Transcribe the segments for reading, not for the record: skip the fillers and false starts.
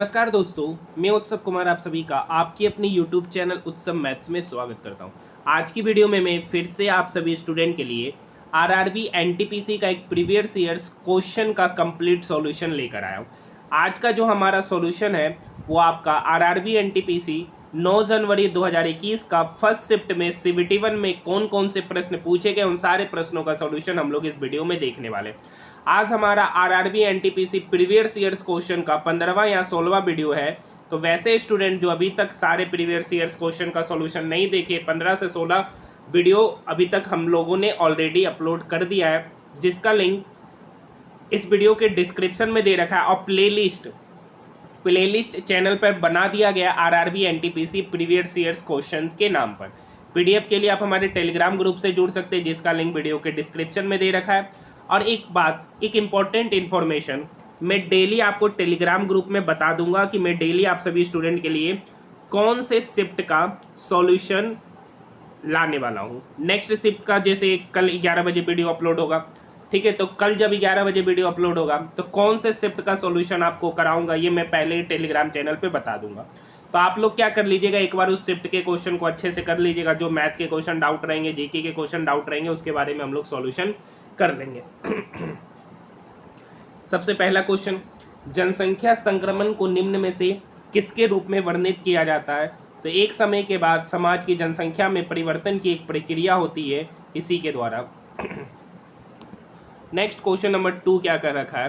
नमस्कार दोस्तों, मैं उत्सव कुमार आप सभी का आपकी अपनी YouTube चैनल उत्सव मैथ्स में स्वागत करता हूं। आज की वीडियो में मैं फिर से आप सभी स्टूडेंट के लिए आरआरबी एनटीपीसी का एक प्रीवियस ईयर्स क्वेश्चन का कंप्लीट सॉल्यूशन लेकर आया हूं। आज का जो हमारा सॉल्यूशन है वो आपका आरआरबी एनटीपीसी 9 जनवरी 2021 का फर्स्ट शिफ्ट में सीबीटी 1 में कौन कौन से प्रश्न पूछे गए उन सारे प्रश्नों का सॉल्यूशन हम लोग इस वीडियो में देखने वाले। आज हमारा RRB NTPC previous years question का 15वां या 16वां वीडियो है। तो वैसे स्टूडेंट जो अभी तक सारे प्रीवियस ईयर्स क्वेश्चन का सॉल्यूशन नहीं देखे, 15 से 16 वीडियो अभी तक हम लोगों ने ऑलरेडी अपलोड कर दिया है, जिसका लिंक इस वीडियो के डिस्क्रिप्शन में दे रखा है। और प्लेलिस्ट चैनल पर बना दिया गया RRB NTPC previous years question के नाम पर। पीडीएफ के लिए आप हमारे टेलीग्राम ग्रुप से जुड़ सकते हैं, जिसका लिंक वीडियो के डिस्क्रिप्शन में दे रखा है। और एक इम्पॉर्टेंट इन्फॉर्मेशन मैं डेली आपको टेलीग्राम ग्रुप में बता दूंगा कि मैं डेली आप सभी स्टूडेंट के लिए कौन से शिफ्ट का सॉल्यूशन लाने वाला हूँ। नेक्स्ट शिफ्ट का जैसे कल 11 बजे वीडियो अपलोड होगा, ठीक है, तो कल जब 11 बजे वीडियो अपलोड होगा तो कौन से शिफ्ट का सॉल्यूशन आपको कराऊंगा ये मैं पहले ही टेलीग्राम चैनल पे बता दूंगा। तो आप लोग क्या कर लीजिएगा, एक बार उस शिफ्ट के क्वेश्चन को अच्छे से कर लीजिएगा। जो मैथ के क्वेश्चन डाउट रहेंगे, जीके के क्वेश्चन डाउट रहेंगे, उसके बारे में हम लोग सॉल्यूशन कर लेंगे। सबसे पहला क्वेश्चन, जनसंख्या संक्रमण को निम्न में से किसके रूप में वर्णित किया जाता है? तो एक समय के बाद समाज की जनसंख्या में परिवर्तन की एक प्रक्रिया होती है इसी के द्वारा। नेक्स्ट क्वेश्चन नंबर 2 क्या कर रखा है?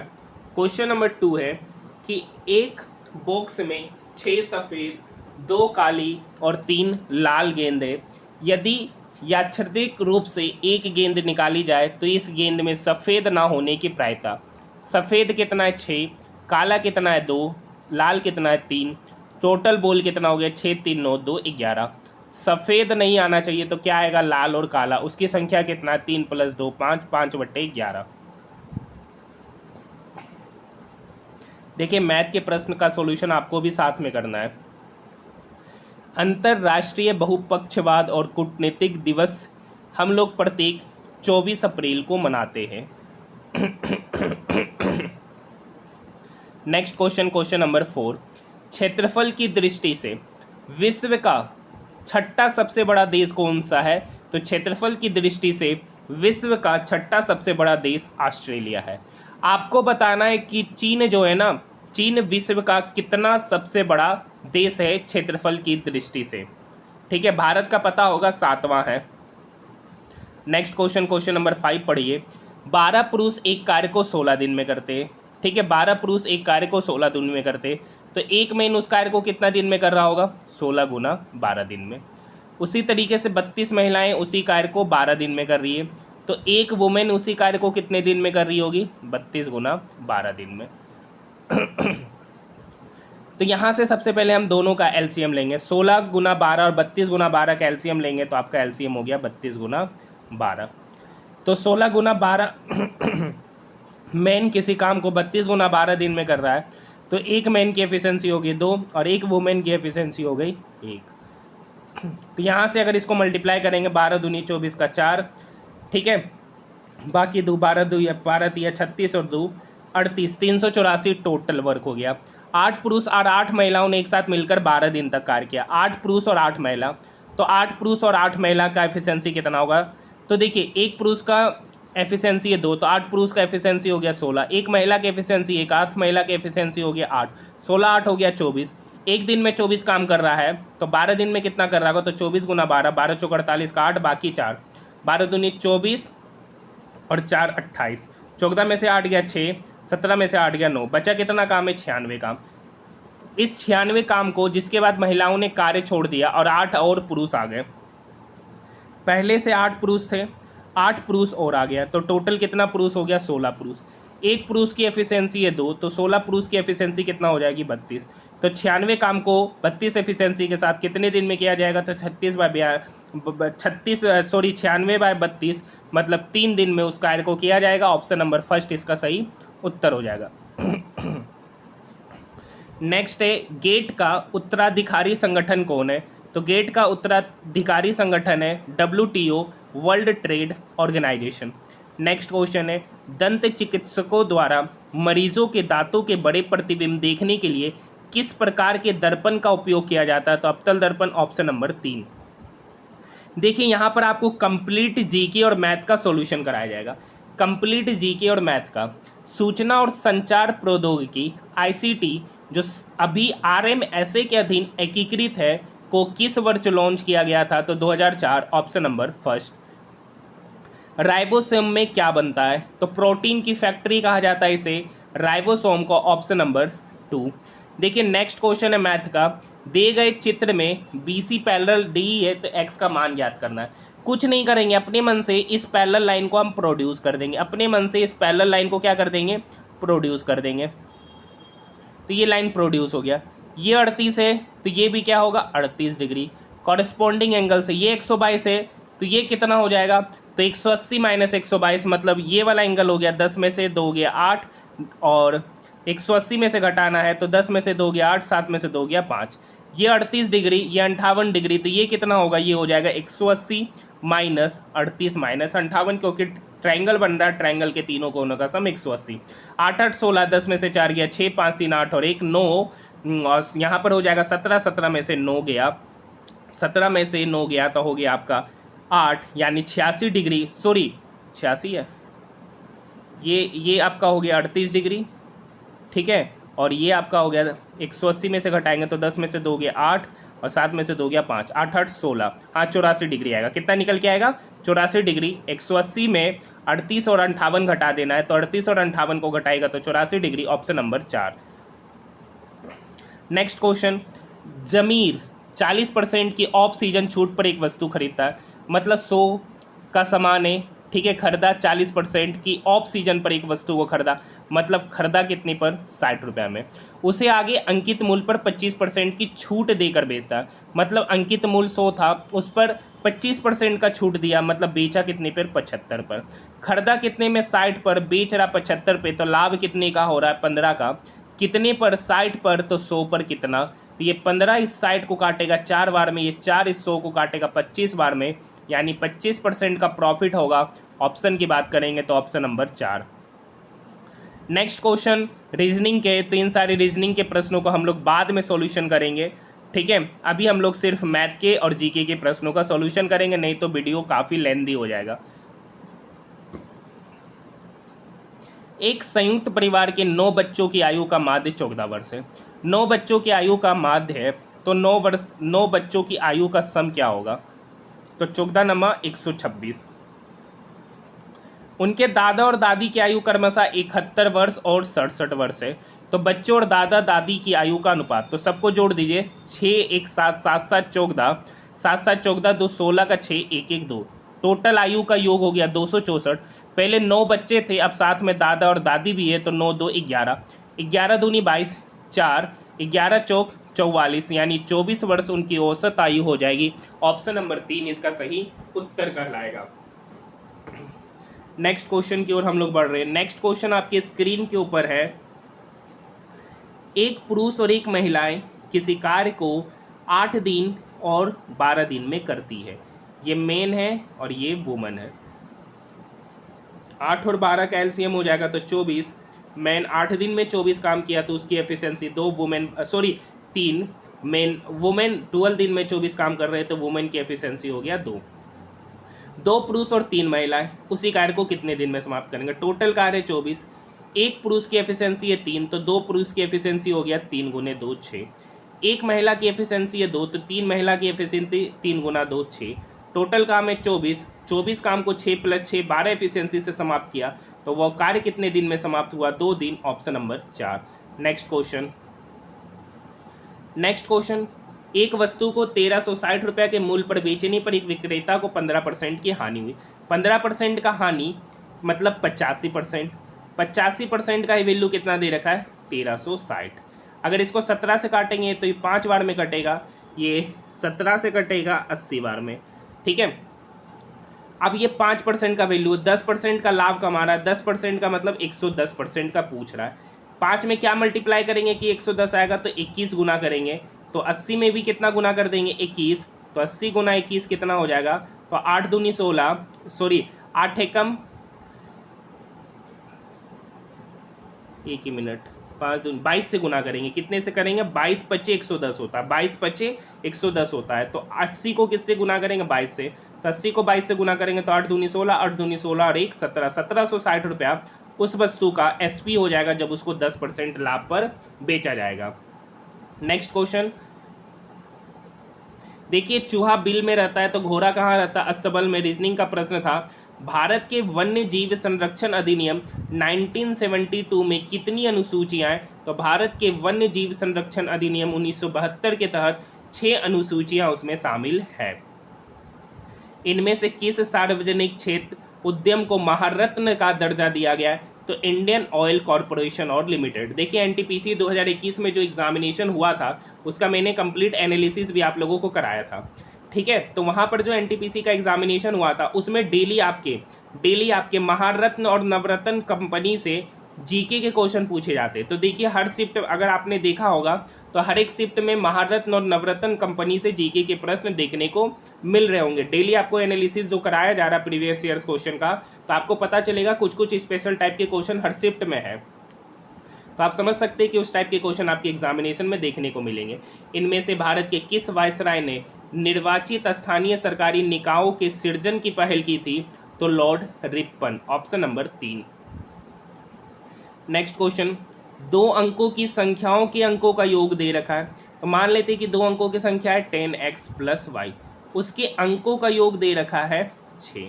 क्वेश्चन नंबर 2 है कि एक बॉक्स में 6 सफ़ेद, 2 काली और 3 लाल गेंदें, यदि यादृच्छिक रूप से एक गेंद निकाली जाए तो इस गेंद में सफ़ेद ना होने की प्रायता। सफ़ेद कितना है? 6, काला कितना है? 2, लाल कितना है? 3, टोटल बोल कितना हो गया? 6, 3, 9, 2, 11। सफ़ेद नहीं आना चाहिए तो क्या आएगा? लाल और काला। उसकी संख्या कितना है? 3 + 2 5, 5/11। देखिए, मैथ के प्रश्न का सॉल्यूशन आपको भी साथ में करना है। अंतर्राष्ट्रीय बहुपक्षवाद और कूटनीतिक दिवस हम लोग प्रत्येक 24 अप्रैल को मनाते हैं। नेक्स्ट क्वेश्चन, क्वेश्चन नंबर 4, क्षेत्रफल की दृष्टि से विश्व का छठा सबसे बड़ा देश कौन सा है? तो क्षेत्रफल की दृष्टि से विश्व का छठा सबसे बड़ा देश ऑस्ट्रेलिया है। आपको बताना है कि चीन जो है ना, चीन विश्व का कितना सबसे बड़ा देश है क्षेत्रफल की दृष्टि से, ठीक है। भारत का पता होगा 7वां है। नेक्स्ट क्वेश्चन, क्वेश्चन नंबर 5 पढ़िए। 12 पुरुष एक कार्य को 16 दिन में करते हैं, ठीक है। 12 पुरुष एक कार्य को 16 दिन में करते, तो एक मैन उस कार्य को कितना दिन में कर रहा होगा? 16 × 12 दिन में। उसी तरीके से 32 महिलाएं उसी कार्य को 12 दिन में कर रही है, तो एक वुमेन उसी कार्य को कितने दिन में कर रही होगी? 32 × 12 दिन में। तो यहाँ से सबसे पहले हम दोनों का एलसीएम लेंगे। 16 × 12 और 32 × 12 का एलसीएम लेंगे तो आपका एलसीएम हो गया 32 × 12। तो 16 × 12 मैन किसी काम को 32 × 12 दिन में कर रहा है, तो एक मैन की एफिशिएंसी होगी 2 और एक वुमेन की एफिशिएंसी हो गई 1। तो यहाँ से अगर इसको मल्टीप्लाई करेंगे, 12 दूनी 24 का 4, ठीक है। बाकी 2 12 2 12 3 36 और 2 38, 384 टोटल वर्क हो गया। 8 पुरुष और 8 महिलाओं ने एक साथ मिलकर 12 दिन तक कार्य किया। 8 पुरुष और 8 महिला, तो 8 पुरुष और 8 महिला का एफिशिएंसी कितना होगा? तो देखिए, एक पुरुष का एफिशिएंसी है 2, तो 8 पुरुष का एफिशिएंसी हो गया 16। एक महिला की एफिशिएंसी 1, 8 महिला की एफिशिएंसी हो गया 8, 16 8 हो गया 24। एक दिन में 24 काम कर रहा है, तो 12 दिन में कितना कर रहा होगा? तो 24 × 12, 12 × 4 48 का 8, बाकी 4, 12 दूनी 24 और 4 28, 14 में से 8 गया 6, 17 में से 8 गया 9, बचा कितना काम है? 96 काम। इस 96 काम को जिसके बाद महिलाओं ने कार्य छोड़ दिया और 8 और पुरुष आ गए। पहले से 8 पुरुष थे, 8 पुरुष और आ गया, तो टोटल कितना पुरुष हो गया? 16 पुरुष। एक पुरुष की एफिशिएंसी है 2, तो 16 पुरुष की एफिशिएंसी कितना हो जाएगी? 32। तो 96 काम को 32 एफिशिएंसी के साथ कितने दिन में किया जाएगा? तो 96/32 मतलब 3 दिन में उस कार्य को किया जाएगा। ऑप्शन नंबर फर्स्ट इसका सही उत्तर हो जाएगा। नेक्स्ट है, गेट का उत्तराधिकारी संगठन कौन है? तो गेट का उत्तराधिकारी संगठन है WTO, world trade organisation. Next question है, दंत चिकित्सकों द्वारा मरीजों के दांतों के बड़े प्रतिबिंब देखने के लिए किस प्रकार के दर्पण का उपयोग किया जाता है? तो अवतल दर्पण, ऑप्शन नंबर 3। देखिए यहाँ पर आपको कंप्लीट जीके और मैथ का सॉल्यूशन कराया जाएगा। कंप्लीट जीके और मैथ का। सूचना और संचार प्रौद्योगिकी आईसीटी जो अभी आरएमएसए के अधीन एकीकृत है को किस वर्ष लॉन्च किया गया था? तो 2004, ऑप्शन नंबर फर्स्ट। राइबोसोम में क्या बनता है? तो प्रोटीन की फैक्ट्री कहा जाता है इसे राइबोसोम को, ऑप्शन नंबर 2। देखिए नेक्स्ट क्वेश्चन है मैथ का। दिए गए चित्र में बीसी पैरेलल डी है तो एक्स का मान ज्ञात करना है। कुछ नहीं करेंगे, अपने मन से इस पैरेलल लाइन को हम प्रोड्यूस कर देंगे। अपने मन से इस पैरेलल लाइन को क्या कर देंगे? प्रोड्यूस कर देंगे। तो ये लाइन प्रोड्यूस हो गया। ये 38 है तो ये भी क्या होगा? 38 डिग्री। कॉरेस्पॉन्डिंग एंगल से ये 122 है तो ये कितना हो जाएगा? तो 180 माइनस 122 मतलब ये वाला एंगल हो गया 10 में से 2 गया 8, और 180 में से घटाना है तो 10 में से 2 गया 8, 7 में से 2 गया 5। ये 38 डिग्री, ये 58 डिग्री, तो ये कितना होगा? ये हो जाएगा 180 माइनस 38 माइनस 58, क्योंकि ट्रायंगल बन रहा है, ट्रायंगल के तीनों कोनों का सम 180। 8 8 16, 10 में से 4 गया 6, 5 3 8 और 1 9, और यहाँ पर हो जाएगा 17, 17 में से 9 गया, 17 में से 9 गया तो हो गया आपका 8, यानी 86 डिग्री, सॉरी 86 है, ये आपका हो गया 38 डिग्री, ठीक है। और ये आपका हो गया 180 में से घटाएंगे तो 10 में से 2 गया 8 और 7 में से 2 गया 5, 8 8 16, हाँ 84 डिग्री आएगा। कितना निकल के आएगा? 84 डिग्री। 180 में 38 और 58 घटा देना है तो 38 और 58 को घटाएगा तो 84 degree, option number 4। Next question. Zameer 40% की ऑफ सीजन छूट पर एक वस्तु खरीदता है, मतलब 100 का सामान है, ठीक है, खरीदा 40% की ऑफ सीजन पर एक वस्तु को खरीदा, मतलब खरीदा कितने पर? 60 रुपये में। उसे आगे अंकित मूल्य पर 25% की छूट देकर बेचता, मतलब अंकित मूल्य 100 था, उस पर 25% का छूट दिया, मतलब बेचा कितने पर? 75 पर। खरीदा कितने में? 60 पर, बेच रहा 75 पे, तो लाभ कितने का हो रहा है? 15 का। कितने पर? 60 पर, तो 100 पर कितना? तो ये 15 इस 60 को काटेगा 4 बार में, ये 4 इस 100 को काटेगा 25 बार में, यानी 25% का प्रॉफिट होगा। ऑप्शन की बात करेंगे तो option number 4। Next question reasoning के, तो इन सारे रीजनिंग के प्रश्नों को हम लोग बाद में सॉल्यूशन करेंगे, ठीक है। अभी हम लोग सिर्फ मैथ के और जीके के प्रश्नों का सॉल्यूशन करेंगे, नहीं तो वीडियो काफ़ी लेंथी हो जाएगा। एक संयुक्त परिवार के 9 बच्चों की आयु का माध्य 14 वर्ष है। 9 बच्चों की आयु का माध्य है तो 9 बच्चों की आयु का सम क्या होगा? तो 14 नमा 126। उनके दादा और दादी की आयु क्रमशः 71 वर्ष और 67 वर्ष है, तो बच्चों और दादा दादी की आयु का अनुपात, तो सबको जोड़ दीजिए। 6 1 7 7 7 14, 7 7 14 2 16 का 6 1 1 2, टोटल आयु का योग हो गया 264। पहले 9 बच्चे थे, अब साथ में दादा और दादी भी है, तो 9 2 11, 11 दूनी 22, 4 11 चौक 44, यानी 24 वर्ष उनकी औसत आयु हो जाएगी। ऑप्शन नंबर 3 इसका सही उत्तर कहलाएगा। नेक्स्ट क्वेश्चन की ओर हम लोग बढ़ रहे हैं। नेक्स्ट क्वेश्चन आपके स्क्रीन के ऊपर है। एक पुरुष और एक महिलाएं किसी कार्य को 8 दिन और 12 दिन में करती है। ये मेन है और ये वुमन है। 8 और 12 का एलसीएम हो जाएगा तो 24। मैन 8 दिन में 24 काम किया तो उसकी एफिशिएंसी 2, वुमेन 3, मेन वुमेन 12 दिन में 24 काम कर रहे हैं तो वुमेन की एफिशिएंसी हो गया 2। 2 पुरुष और 3 महिलाएं उसी कार्य को कितने दिन में समाप्त करेंगे? टोटल कार्य 24, एक पुरुष की एफिशिएंसी है 3, तो 2 पुरुष की एफिशिएंसी हो गया 3 गुने 2 6। एक महिला की एफिशिएंसी है 2, तो 3 महिला की एफिशिएंसी 3 गुना 2 6। टोटल काम है 24 काम को 6 + 6 12 एफिशिएंसी से समाप्त किया, तो वह कार्य कितने दिन में समाप्त हुआ? 2 दिन, ऑप्शन नंबर 4। Next question. एक वस्तु को 1360 रुपये के मूल्य पर बेचने पर एक विक्रेता को 15% की हानि हुई। 15% का हानि मतलब 85%। 85% का ही वैल्यू कितना दे रखा है? 1360। अगर इसको 17 से काटेंगे तो ये 5 बार में कटेगा, ये 17 से कटेगा 80 बार में, ठीक है। अब ये 5% का वैल्यू, 10% का लाभ कमा रहा है, 10% का मतलब 110% का पूछ रहा है। 5 में क्या मल्टीप्लाई करेंगे कि 110 आएगा? तो 21 गुना करेंगे, तो 80 में भी कितना गुना कर देंगे? 21, तो 80 गुना 21 कितना हो जाएगा? तो 8 दूनी 16, सॉरी 8 एकम 1 ही मिनट, 5 दूनी 22 से गुना करेंगे, कितने से करेंगे, 22 पच्चे 110 होता है, 22 पच्चे 110 होता है। तो 80 को किससे गुना करेंगे, 22 से, तो 80 को 22 से गुना करेंगे तो 8 दूनी 16, 8 दूनी 16 और 1 17, 1760 रुपया उस वस्तु का एसपी हो जाएगा जब उसको 10% लाभ पर बेचा जाएगा। नेक्स्ट क्वेश्चन देखिए, चूहा बिल में रहता है तो घोड़ा कहाँ रहता है, अस्तबल में। रीजनिंग का प्रश्न था, भारत के वन्य जीव संरक्षण अधिनियम 1972 में कितनी अनुसूचियां हैं, तो भारत के वन्य जीव संरक्षण अधिनियम 1972 के तहत 6 अनुसूचियां उसमें शामिल है। इनमें से किस सार्वजनिक क्षेत्र उद्यम को महारत्न का दर्जा दिया गया है, तो इंडियन ऑयल कॉरपोरेशन और लिमिटेड। देखिए एनटीपीसी 2021 में जो एग्जामिनेशन हुआ था उसका मैंने कंप्लीट एनालिसिस भी आप लोगों को कराया था, ठीक है। तो वहाँ पर जो एनटीपीसी का एग्जामिनेशन हुआ था उसमें डेली आपके महारत्न और नवरत्न कंपनी से जीके के क्वेश्चन पूछे जाते। तो देखिए हर शिफ्ट अगर आपने देखा होगा तो हर एक शिफ्ट में महारत्न और नवरत्न कंपनी से जीके के प्रश्न देखने को मिल रहे होंगे। डेली आपको एनालिसिस जो कराया जा रहा है प्रीवियस ईयर्स क्वेश्चन का, तो आपको पता चलेगा कुछ स्पेशल टाइप के क्वेश्चन हर शिफ्ट में है। तो आप समझ सकते हैं कि उस टाइप के क्वेश्चन आपके एग्जामिनेशन में देखने को मिलेंगे। इनमें से भारत के किस वायसराय ने निर्वाचित स्थानीय सरकारी निकायों के सृजन की पहल की थी, तो Lord Ripon, option number 3। Next question, 2 अंकों की संख्याओं के अंकों का योग दे रखा है। तो मान लेते हैं कि 2 अंकों की संख्या है 10x + y, उसके अंकों का योग दे रखा है 6।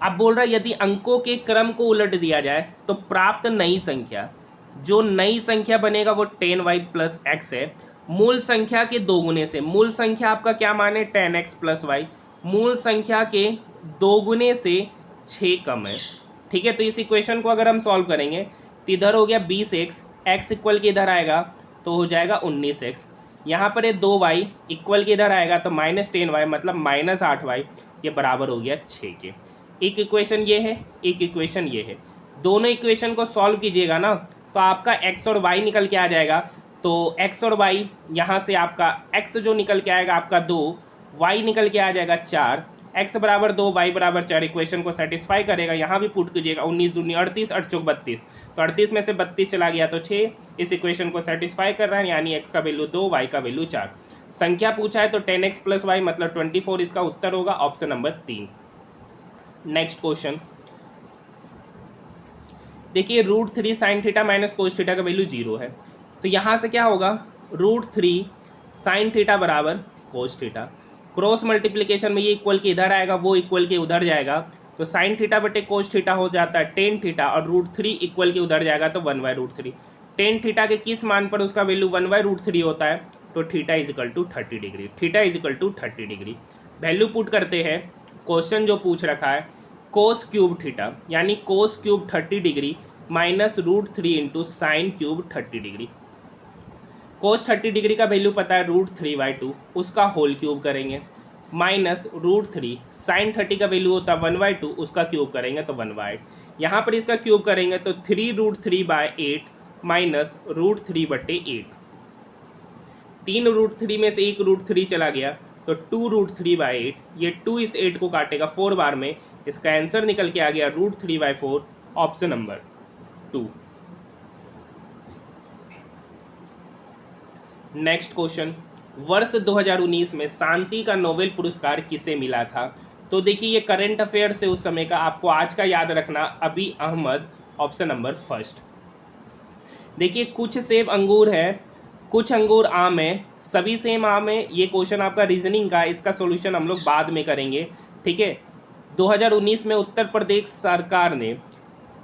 अब बोल रहा है यदि अंकों के क्रम को उलट दिया जाए तो प्राप्त नई संख्या, जो नई संख्या बनेगा वो 10y + x है, मूल संख्या के दोगुने से। मूल संख्या आपका क्या माने, 10x + y, मूल संख्या के दोगुने से 6 कम है, ठीक है। तो इस इक्वेशन को अगर हम सॉल्व करेंगे तो इधर हो गया 20x, x इक्वल के इधर आएगा तो हो जाएगा 19x, यहाँ पर ये 2y इक्वल के इधर आएगा तो -10y मतलब -8y, ये बराबर हो गया 6 के। एक इक्वेशन ये है, एक इक्वेशन ये है, दोनों इक्वेशन को सॉल्व कीजिएगा ना तो आपका x और y निकल के आ जाएगा। तो x और y यहाँ से आपका x जो निकल के आएगा आपका 2, y निकल के आ जाएगा 4, x बराबर 2 y बराबर 4 इक्वेशन को सेटिस्फाई करेगा। यहाँ भी पुट कीजिएगा, 19 दूनी 38, 8 चौक 32, तो 38 में से 32 चला गया तो 6, इस इक्वेशन को सेटिस्फाई कर रहा है, यानी x का वैल्यू 2, y का वैल्यू 4। संख्या पूछा है तो 10x + y मतलब 24 इसका उत्तर होगा, ऑप्शन नंबर 3। नेक्स्ट क्वेश्चन देखिए, √3 sin θ - cos θ का वैल्यू 0 है, तो यहाँ से क्या होगा, √3 sin θ बराबर cos θ, क्रॉस मल्टीप्लिकेशन में ये इक्वल के इधर आएगा, वो इक्वल के उधर जाएगा, तो sin θ बटे cos θ हो जाता है tan θ, और √3 इक्वल के उधर जाएगा तो 1/√3। tan θ के किस मान पर उसका वैल्यू 1/√3 होता है, तो θ = 30 डिग्री, θ = 30 डिग्री। वैल्यू पुट करते हैं, क्वेश्चन जो पूछ रखा है cos³ θ यानी cos³ 30 degree minus √3 × sin³ 30 degree. cos 30 degree का वैल्यू पता है √3/2, उसका होल क्यूब करेंगे, माइनस √3 sin 30 का वैल्यू होता है 1/2, उसका क्यूब करेंगे तो 1/8। यहाँ पर इसका क्यूब करेंगे तो 3√3/8 माइनस √3/8, 3 √3 में से एक √3 चला गया तो 2√3/8, ये 2 इस 8 को काटेगा 4 बार में, इसका आंसर निकल के आ गया √3/4, ऑप्शन नंबर 2। नेक्स्ट क्वेश्चन, वर्ष 2019 में शांति का नोबेल पुरस्कार किसे मिला था, तो देखिए ये करंट अफेयर से उस समय का, आपको आज का याद रखना, अभी अहमद, ऑप्शन नंबर 1। देखिए कुछ सेब अंगूर है, कुछ अंगूर आम है, सभी सेम आम है, ये क्वेश्चन आपका रीजनिंग का, इसका सॉल्यूशन हम लोग बाद में करेंगे, ठीक है। 2019 में उत्तर प्रदेश सरकार ने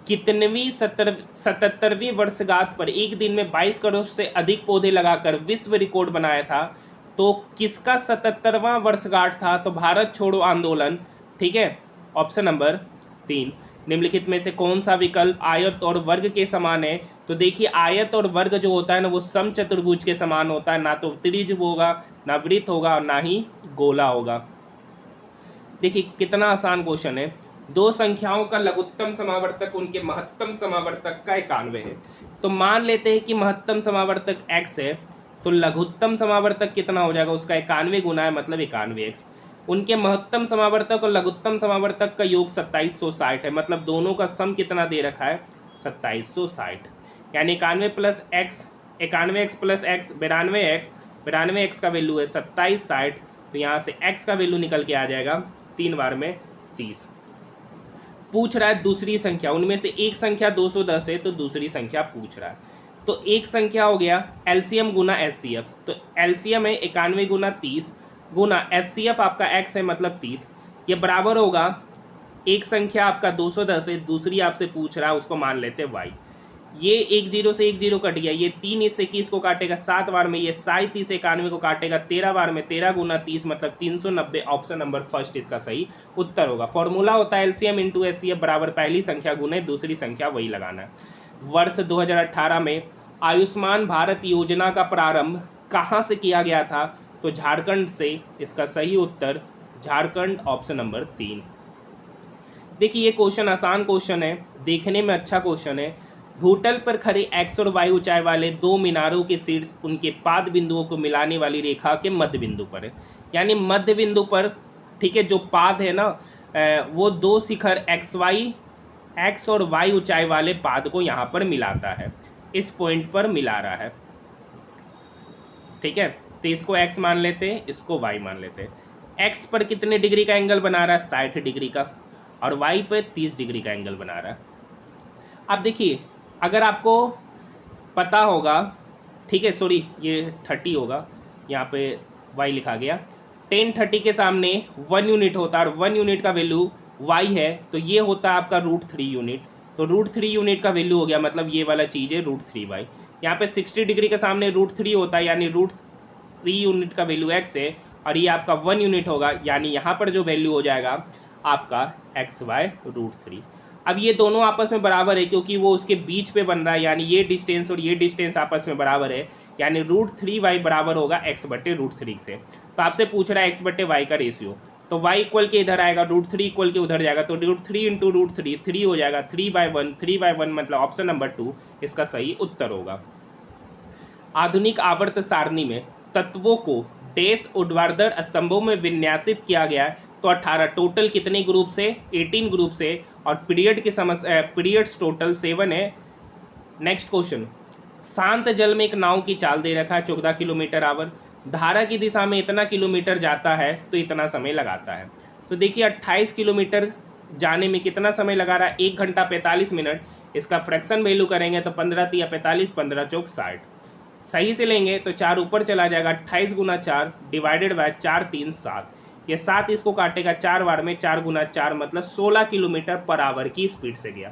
कितनवीं 77वीं वर्षगांठ पर एक दिन में 22 करोड़ से अधिक पौधे लगाकर विश्व रिकॉर्ड बनाया था, तो किसका 77वां वर्षगांठ था, तो भारत छोड़ो आंदोलन, ठीक है, ऑप्शन नंबर 3। निम्नलिखित में से कौन सा विकल्प आयत और वर्ग के समान है, तो देखिए आयत और वर्ग जो होता है ना वो समचतुर्भुज के समान होता है, ना तो त्रिभुज होगा, ना वृत्त होगा और ना ही गोला होगा। देखिए कितना आसान क्वेश्चन है, 2 संख्याओं का लघुत्तम समावर्तक उनके महत्तम समावर्तक का 91 है, तो मान लेते हैं कि महत्तम समावर्तक x है, तो लघुत्तम समावर्तक कितना हो जाएगा, उसका 91 गुना है मतलब 91x। उनके महत्तम समावर्तक और लघुत्तम समावर्तक का योग 2760 है, मतलब दोनों का सम कितना दे रखा है, 2760। यानी 91 x प्लस एक्स 92 x का वैल्यू है 27 60, तो यहाँ से x का वैल्यू निकल के आ जाएगा 3 बार में 30। पूछ रहा है दूसरी संख्या, उनमें से एक संख्या 210 है तो दूसरी संख्या पूछ रहा है। तो एक संख्या हो गया एलसीएम गुना एचसीएफ, तो एलसीएम है 91 गुना 30 गुना एचसीएफ आपका x है मतलब 30, ये बराबर होगा एक संख्या आपका 210 है, दूसरी आपसे पूछ रहा है उसको मान लेते हैं y। ये 1 0 से 1 0 कट गया, ये 3 इस 21 को काटेगा 7 बार में, ये 30 91 को काटेगा 13 बार में, 13 गुना 30 मतलब 390। ऑप्शन नंबर फर्स्ट इसका सही उत्तर होगा। फॉर्मूला होता है एलसीएम इंटू एचसीएफ बराबर पहली संख्या गुने दूसरी संख्या, वही लगाना है। वर्ष 2018 में आयुष्मान भारत योजना का प्रारंभ कहाँ से किया गया था? तो झारखंड से। इसका सही उत्तर झारखंड, ऑप्शन नंबर 3। देखिए ये क्वेश्चन आसान क्वेश्चन है, देखने में अच्छा क्वेश्चन है। भूतल पर खड़े एक्स और वाई ऊंचाई वाले दो मीनारों के शीर्ष उनके पाद बिंदुओं को मिलाने वाली रेखा के मध्य बिंदु पर है, यानी मध्य बिंदु पर, ठीक है, जो पाद है ना वो दो शिखर एक्स और वाई ऊंचाई वाले पाद को यहाँ पर मिलाता है, इस पॉइंट पर मिला रहा है, ठीक है। तो इसको x मान लेते हैं, इसको y मान लेते हैं। x पर कितने डिग्री का एंगल बना रहा है? 60 डिग्री का, और y पर 30 डिग्री का एंगल बना रहा है। अब देखिए अगर आपको पता होगा, ठीक है, सॉरी ये 30 होगा, यहाँ पे y लिखा गया, 10 30 के सामने 1 यूनिट होता है और 1 यूनिट का वैल्यू y है, तो ये होता है आपका √3 यूनिट। तो √3 यूनिट का वैल्यू हो गया, मतलब ये वाला चीज़ है √3y। यहाँ पे 60 डिग्री के सामने √3 होता है, यानी √3 यूनिट का वैल्यू x है, और ये आपका 1 यूनिट होगा, यानी यहाँ पर जो वैल्यू हो जाएगा आपका xy √3। अब ये दोनों आपस में बराबर है क्योंकि वो उसके बीच पे बन रहा है, यानी ये डिस्टेंस और ये डिस्टेंस आपस में बराबर है, यानी √3y बराबर होगा x/√3 से। तो आपसे पूछ रहा है x/y का रेशियो, तो y इक्वल के इधर आएगा, √3 इक्वल के उधर जाएगा, तो √3 इंटू √3 3 हो जाएगा, 3/1 मतलब ऑप्शन नंबर 2 इसका सही उत्तर होगा। आधुनिक आवर्त सारणी में तत्वों को डैश ऊर्ध्वाधर स्तंभों में विन्यासित किया गया है, तो 18 टोटल कितने ग्रुप से? 18 ग्रुप से, और पीरियड की पीरियड्स टोटल 7 है। नेक्स्ट क्वेश्चन, शांत जल में एक नाव की चाल दे रखा है 14 किलोमीटर आवर, धारा की दिशा में इतना किलोमीटर जाता है तो इतना समय लगाता है। तो देखिए 28 किलोमीटर जाने में कितना समय लगा रहा है? 1 घंटा 45 मिनट। इसका फ्रैक्शन वैल्यू करेंगे तो 15 × 45, 15 × 4 60। सही से लेंगे तो 4 ऊपर चला जाएगा, 28 गुना 4 डिवाइडेड बाय 4 3 7, ये 7 इसको काटेगा 4 बार में, 4 गुना 4 मतलब 16 किलोमीटर पर आवर की स्पीड से गया।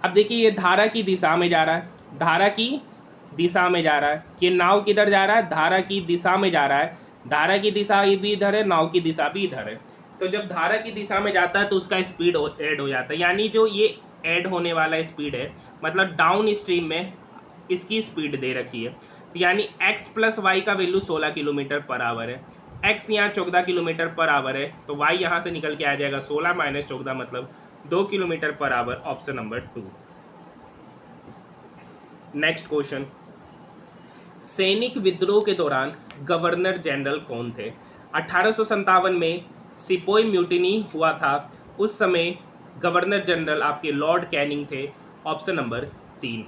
अब देखिए ये धारा की दिशा में जा रहा है, धारा की दिशा में जा रहा है, कि नाव किधर जा रहा है? धारा की दिशा में जा रहा है, धारा की दिशा भी इधर है, नाव की दिशा भी इधर है। तो जब धारा की दिशा में जाता है तो उसका स्पीड ऐड हो जाता है, यानी जो ये ऐड होने वाला स्पीड है, मतलब डाउन स्ट्रीम में इसकी स्पीड दे रखी है, यानी x + y का वैल्यू 16 किलोमीटर पर आवर है, x यहाँ 14 किलोमीटर पर आवर है, तो y यहाँ से निकल के आ जाएगा 16 - 14 मतलब 2 kilometre per hour, option number 2। Next question, सैनिक विद्रोह के दौरान गवर्नर जनरल कौन थे? 1857 में सिपोई म्यूटिनी हुआ था, उस समय गवर्नर जनरल आपके लॉर्ड कैनिंग थे, option number 3।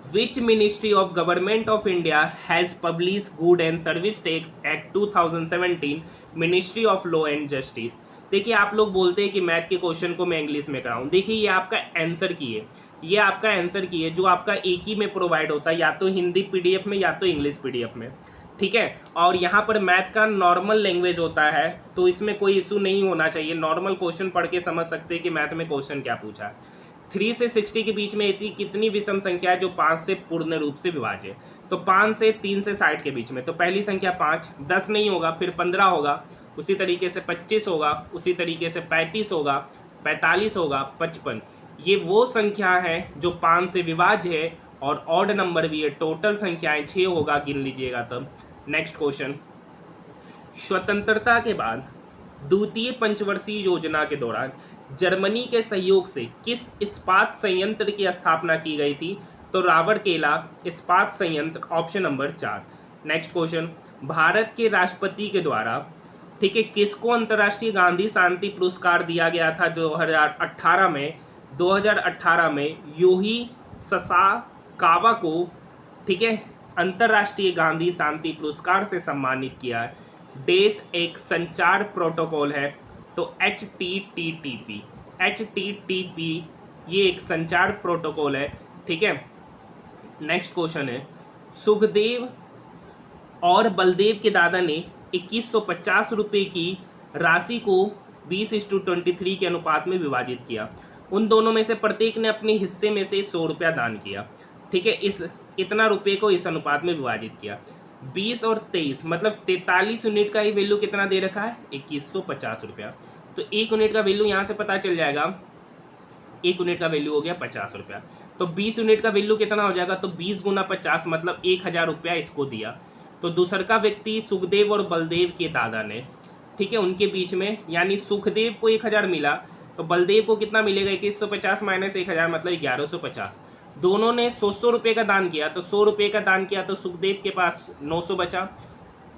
Which Ministry of Government of India has published Good and Service Tax Act 2017, Ministry of Law and Justice? देखिए आप लोग बोलते हैं कि मैथ के क्वेश्चन को मैं इंग्लिश में कराऊं, देखिए ये आपका आंसर की है, ये आपका आंसर की है जो आपका एक ही में प्रोवाइड होता है, या तो हिंदी पीडीएफ में या तो इंग्लिश पीडीएफ में, ठीक है। और यहाँ पर मैथ का नॉर्मल लैंग्वेज होता है, तो इसमें कोई इशू नहीं होना चाहिए, नॉर्मल क्वेश्चन पढ़ के समझ सकते हैं कि मैथ में क्वेश्चन क्या पूछा है। 3 से 60 के बीच में ऐसी कितनी विषम संख्या है जो 5 से पूर्ण रूप से विभाज्य है? तो 5 से 3 से 60 के बीच में, तो पहली संख्या 5, 10 नहीं होगा, फिर 15 होगा, उसी तरीके से 25 होगा, उसी तरीके से 35 होगा, 45 होगा, 55। ये वो संख्या है जो 5 से विभाज्य है और ऑड नंबर भी है, टोटल संख्याएं 6 होगा, गिन लीजिएगा तब। नेक्स्ट क्वेश्चन, स्वतंत्रता के बाद द्वितीय पंचवर्षीय योजना के दौरान जर्मनी के सहयोग से किस इस्पात संयंत्र की स्थापना की गई थी? तो रावरकेला इस्पात संयंत्र, option number 4। Next question, Bharat के राष्ट्रपति के द्वारा, ठीक है, किसको अंतर्राष्ट्रीय गांधी शांति पुरस्कार दिया गया था 2018 में? 2018 में यूही ससाकावा को, ठीक है, अंतर्राष्ट्रीय गांधी शांति पुरस्कार से सम्मानित किया है। देश एक संचार प्रोटोकॉल है, तो HTTP ये एक संचार प्रोटोकॉल है, ठीक है। नेक्स्ट क्वेश्चन है, सुखदेव और बलदेव के दादा ने 2150 रुपये की राशि को 20:23 के अनुपात में विभाजित किया। उन दोनों में से प्रत्येक ने अपने हिस्से में से 100 रुपया दान किया, ठीक है। इतना रुपये को इस अनुपात में विभाजित किया। 20 और 23 मतलब 43 यूनिट का ही वैल्यू कितना दे रखा है, 2150 रुपया। तो 1 यूनिट का वैल्यू यहाँ से पता चल जाएगा, 1 यूनिट का वैल्यू हो गया 50 रुपया। तो 20 यूनिट का वैल्यू कितना हो जाएगा, तो 20 गुना 50 मतलब 1000 रुपया इसको दिया। तो दूसरा का व्यक्ति सुखदेव और बलदेव के दादा ने, ठीक है, उनके बीच में, यानी सुखदेव को 1000 मिला तो बलदेव को कितना मिलेगा, 2150 माइनस 1000 मतलब 1150। दोनों ने 100 रुपये का दान किया, तो 100 रुपये का दान किया तो सुखदेव के पास 900 बचा।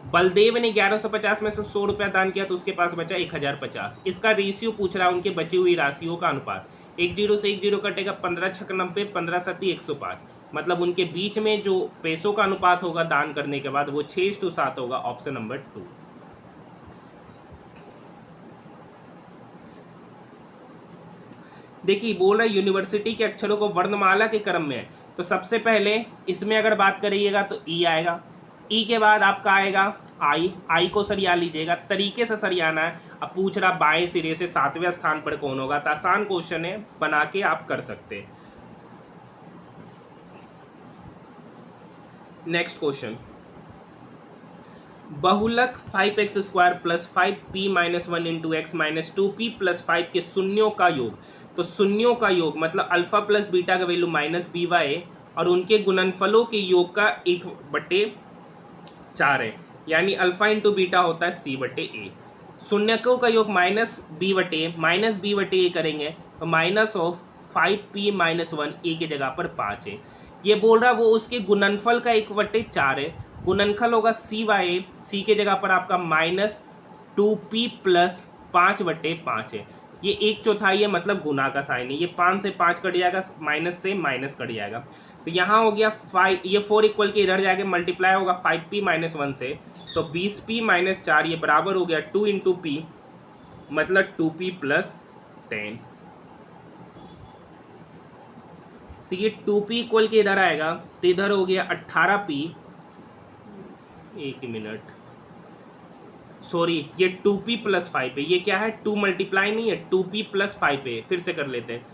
बलदेव ने 1150 में से 100 रुपया दान किया तो उसके पास बचा 1050। इसका रेशियो पूछ रहा है, उनके बची हुई राशियों का अनुपात। 10 से 10 कटेगा, 15 छक 90, 15 सती 105। मतलब उनके बीच में जो पैसों का अनुपात होगा दान करने के बाद वो 6:7 होगा, ऑप्शन नंबर 2। देखिए बोल रहा है यूनिवर्सिटी के अक्षरों को वर्णमाला के क्रम में है, तो सबसे पहले इसमें अगर बात करिएगा तो ई आएगा, ई के बाद आपका आएगा आई को सरिया लीजिएगा, तरीके से सरियाना है। अब पूछ रहा बाएं सिरे से 7वें स्थान पर कौन होगा, तो आसान क्वेश्चन है, बना के आप कर सकते हैं। नेक्स्ट क्वेश्चन, बहुलक 5x² + 5p - 1 × x - 2p + 5 के शून्यों का योग। तो शून्यों का योग मतलब अल्फा प्लस बीटा का वैल्यू -by और उनके गुणनफलों के योग का 1/4 है, यानी अल्फा इंटू बीटा होता है c/a। शून्यकों का योग -b/a करेंगे तो -5p - 1 a की जगह पर 5 है। ये बोल रहा वो उसके गुणनफल का 1/4 है, गुणनफल होगा c के जगह पर आपका -2p + 5/5 है। ये 1/4 है मतलब गुना का साइन है, ये 5 से 5 कट जाएगा, माइनस से माइनस कट जाएगा। तो यहाँ हो गया 5, ये 4 इक्वल के इधर जाके मल्टीप्लाई होगा 5p - 1 से, तो 20p - 4 ये बराबर हो गया 2 × p मतलब 2p + 10। तो ये 2p इक्वल के इधर आएगा तो इधर हो गया 18p, 1 मिनट, सॉरी ये 2p + 5 है, ये क्या है 2 मल्टीप्लाई नहीं है, 2p + 5 है। फिर से कर लेते हैं।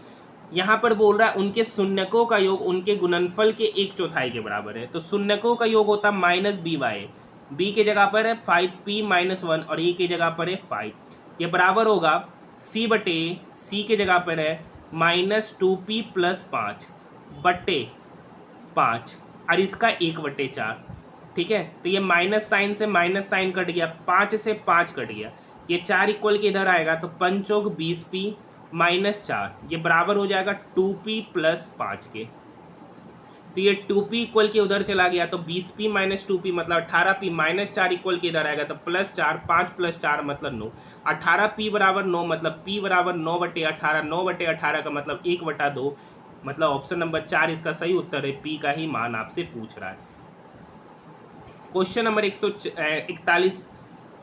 यहाँ पर बोल रहा है उनके शून्यकों का योग उनके गुणनफल के 1/4 के बराबर है। तो शून्यकों का योग होता है -by, b के जगह पर है 5p - 1 और a की जगह पर है 5, ये बराबर होगा c/a, c के जगह पर है -2p + 5/5 और इसका 1/4, ठीक है। तो ये माइनस साइन से माइनस साइन कट गया, 5 से 5 कट गया, ये 4 इक्वल के इधर आएगा तो 5 चौक 20p - 4 ये बराबर हो जाएगा 2p + 5 के। तो ये 2p इक्वल के उधर चला गया तो 20p - 2p मतलब 18p - 4 इक्वल के इधर आएगा तो +4, 5 + 4 मतलब 9, 18p = 9 मतलब p = 9/18, 9/18 का मतलब 1/2, मतलब ऑप्शन नंबर 4 इसका सही उत्तर है, p का ही मान आपसे पूछ रहा है। क्वेश्चन नंबर 141,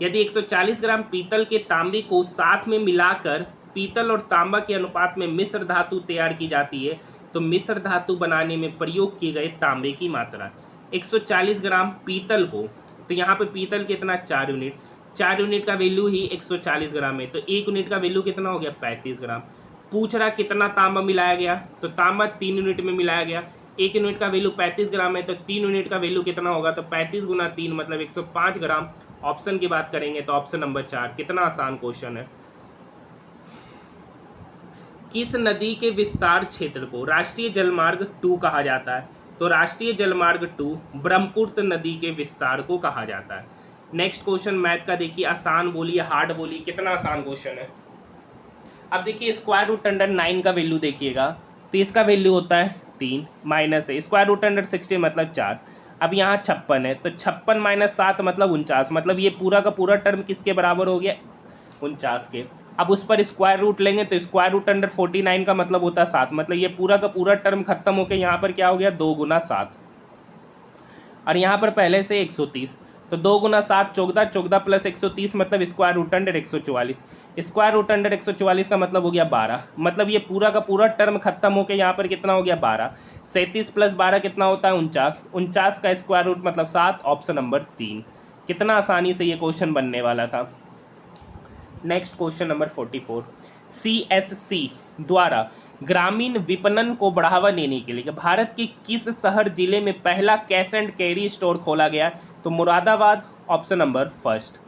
यदि 140 ग्राम पीतल के तांबे को साथ में मिलाकर पीतल और तांबा के अनुपात में मिश्र धातु तैयार की जाती है तो मिश्र धातु बनाने में प्रयोग किए गए तांबे की मात्रा। 140 ग्राम पीतल को, तो यहाँ पे पीतल कितना 4 यूनिट, 4 यूनिट का वैल्यू ही 140 ग्राम है, तो 1 यूनिट का वैल्यू कितना हो गया 35 ग्राम। पूछ रहा कितना तांबा मिलाया गया, तो तांबा 3 यूनिट में मिलाया गया, 1 यूनिट का वैल्यू 35 ग्राम है, तो 3 यूनिट का वैल्यू कितना होगा, तो 35 × 3 मतलब 105 ग्राम। ऑप्शन की बात करेंगे तो ऑप्शन नंबर 4, कितना आसान क्वेश्चन है। किस नदी के विस्तार क्षेत्र को राष्ट्रीय जलमार्ग 2 कहा जाता है, तो राष्ट्रीय जलमार्ग 2 ब्रह्मपुत्र नदी के विस्तार को कहा जाता है। नेक्स्ट क्वेश्चन मैथ का देखिए, आसान बोलिए हार्ड बोलिए, कितना आसान क्वेश्चन है। अब देखिए √9 का वैल्यू देखिएगा, तो इसका वैल्यू होता है 3 माइनस है √60 मतलब 4। अब यहाँ 56 है तो 56 - 7 मतलब 49, मतलब ये पूरा का पूरा टर्म किसके बराबर हो गया 49 के। अब उस पर स्क्वायर रूट लेंगे तो स्क्वायर रूट अंडर 49 का मतलब होता है 7, मतलब ये पूरा का पूरा टर्म खत्म होकर यहाँ पर क्या हो गया 2 गुना 7, और यहाँ पर पहले से 130, तो 2 गुना 7 14, 14 प्लस 130 मतलब square root under 144, square root under 144 का मतलब हो गया 12, मतलब ये पूरा का पूरा टर्म खत्म होकर यहाँ पर कितना हो गया 12, 37 प्लस 12 कितना होता है 49, 49 का स्क्वायर रूट मतलब 7, ऑप्शन नंबर 3। कितना आसानी से ये क्वेश्चन बनने वाला था। नेक्स्ट क्वेश्चन नंबर 44, CSC द्वारा ग्रामीण विपणन को बढ़ावा देने के लिए भारत के किस शहर जिले में पहला कैश एंड कैरी स्टोर खोला गया? तो मुरादाबाद, ऑप्शन नंबर फर्स्ट।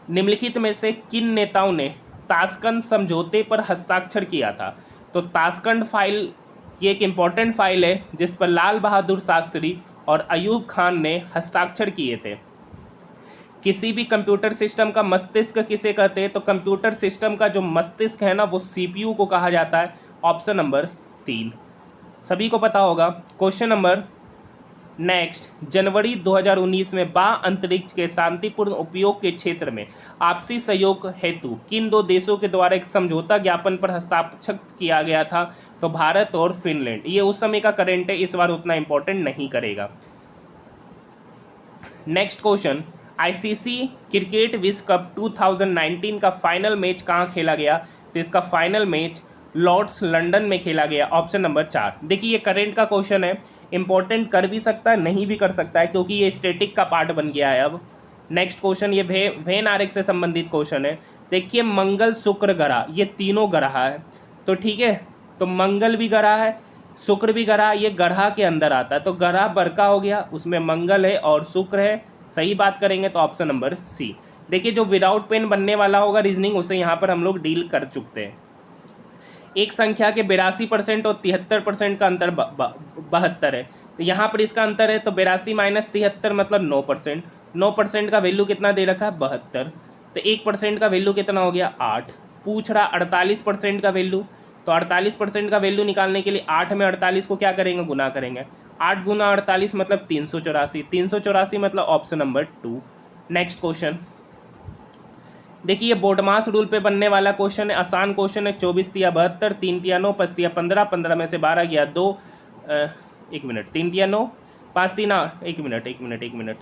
निम्नलिखित में से किन नेताओं ने ताशकंद समझौते पर हस्ताक्षर किया था? तो ताशकंद फाइल ये एक इम्पॉर्टेंट फाइल है जिस पर लाल बहादुर शास्त्री और अयूब खान ने हस्ताक्षर किए थे। किसी भी कंप्यूटर सिस्टम का मस्तिष्क किसे कहते हैं? तो कंप्यूटर सिस्टम का जो मस्तिष्क है ना वो CPU को कहा जाता है, ऑप्शन नंबर 3। सभी को पता होगा। क्वेश्चन नंबर नेक्स्ट, जनवरी 2019 में बाह्य अंतरिक्ष के शांतिपूर्ण उपयोग के क्षेत्र में आपसी सहयोग हेतु किन दो देशों के द्वारा एक समझौता ज्ञापन पर हस्ताक्षर किया गया था? तो भारत और फिनलैंड। ये उस समय का करंट है, इस बार उतना इंपॉर्टेंट नहीं करेगा। नेक्स्ट क्वेश्चन, ICC क्रिकेट विश्व कप 2019 का फाइनल मैच कहाँ खेला गया? तो इसका फाइनल मैच लॉर्ड्स लंदन में खेला गया, ऑप्शन नंबर 4। देखिए ये करंट का क्वेश्चन है, इंपॉर्टेंट कर भी सकता है नहीं भी कर सकता है क्योंकि ये स्टैटिक का पार्ट बन गया है। अब नेक्स्ट क्वेश्चन, ये वेन आरेख से संबंधित क्वेश्चन है। देखिए मंगल, शुक्र, ग्रह, ये तीनों ग्रह है, तो ठीक है, तो मंगल भी ग्रह है, शुक्र भी ग्रह, ये ग्रह के अंदर आता है, तो ग्रह बरका हो गया, उसमें मंगल है और शुक्र है। सही बात करेंगे तो ऑप्शन नंबर सी। देखिए जो विदाउट पेन बनने वाला होगा रीजनिंग, उसे यहाँ पर हम लोग डील कर चुके हैं। एक संख्या के 82% और 73% का अंतर 72 है, तो यहाँ पर इसका अंतर है, तो 82 माइनस 73 मतलब 9%। 9% का वैल्यू कितना दे रखा है 72, तो 1% का वैल्यू कितना हो गया 8। पूछ रहा 48% का वैल्यू, तो 48% का वैल्यू निकालने के लिए 8 में 48 को क्या करेंगे गुना करेंगे, 8 गुना 48 मतलब 384, 384 मतलब ऑप्शन नंबर 2। नेक्स्ट क्वेश्चन, देखिए ये बोर्डमास रूल पे बनने वाला क्वेश्चन है, आसान क्वेश्चन है। 24 तिया 72, 3 तिया 9, 5 तिया 15, 15 में से 12 गया 2, 1 मिनट, 3 तिया 9, 5 तीन 1 मिनट,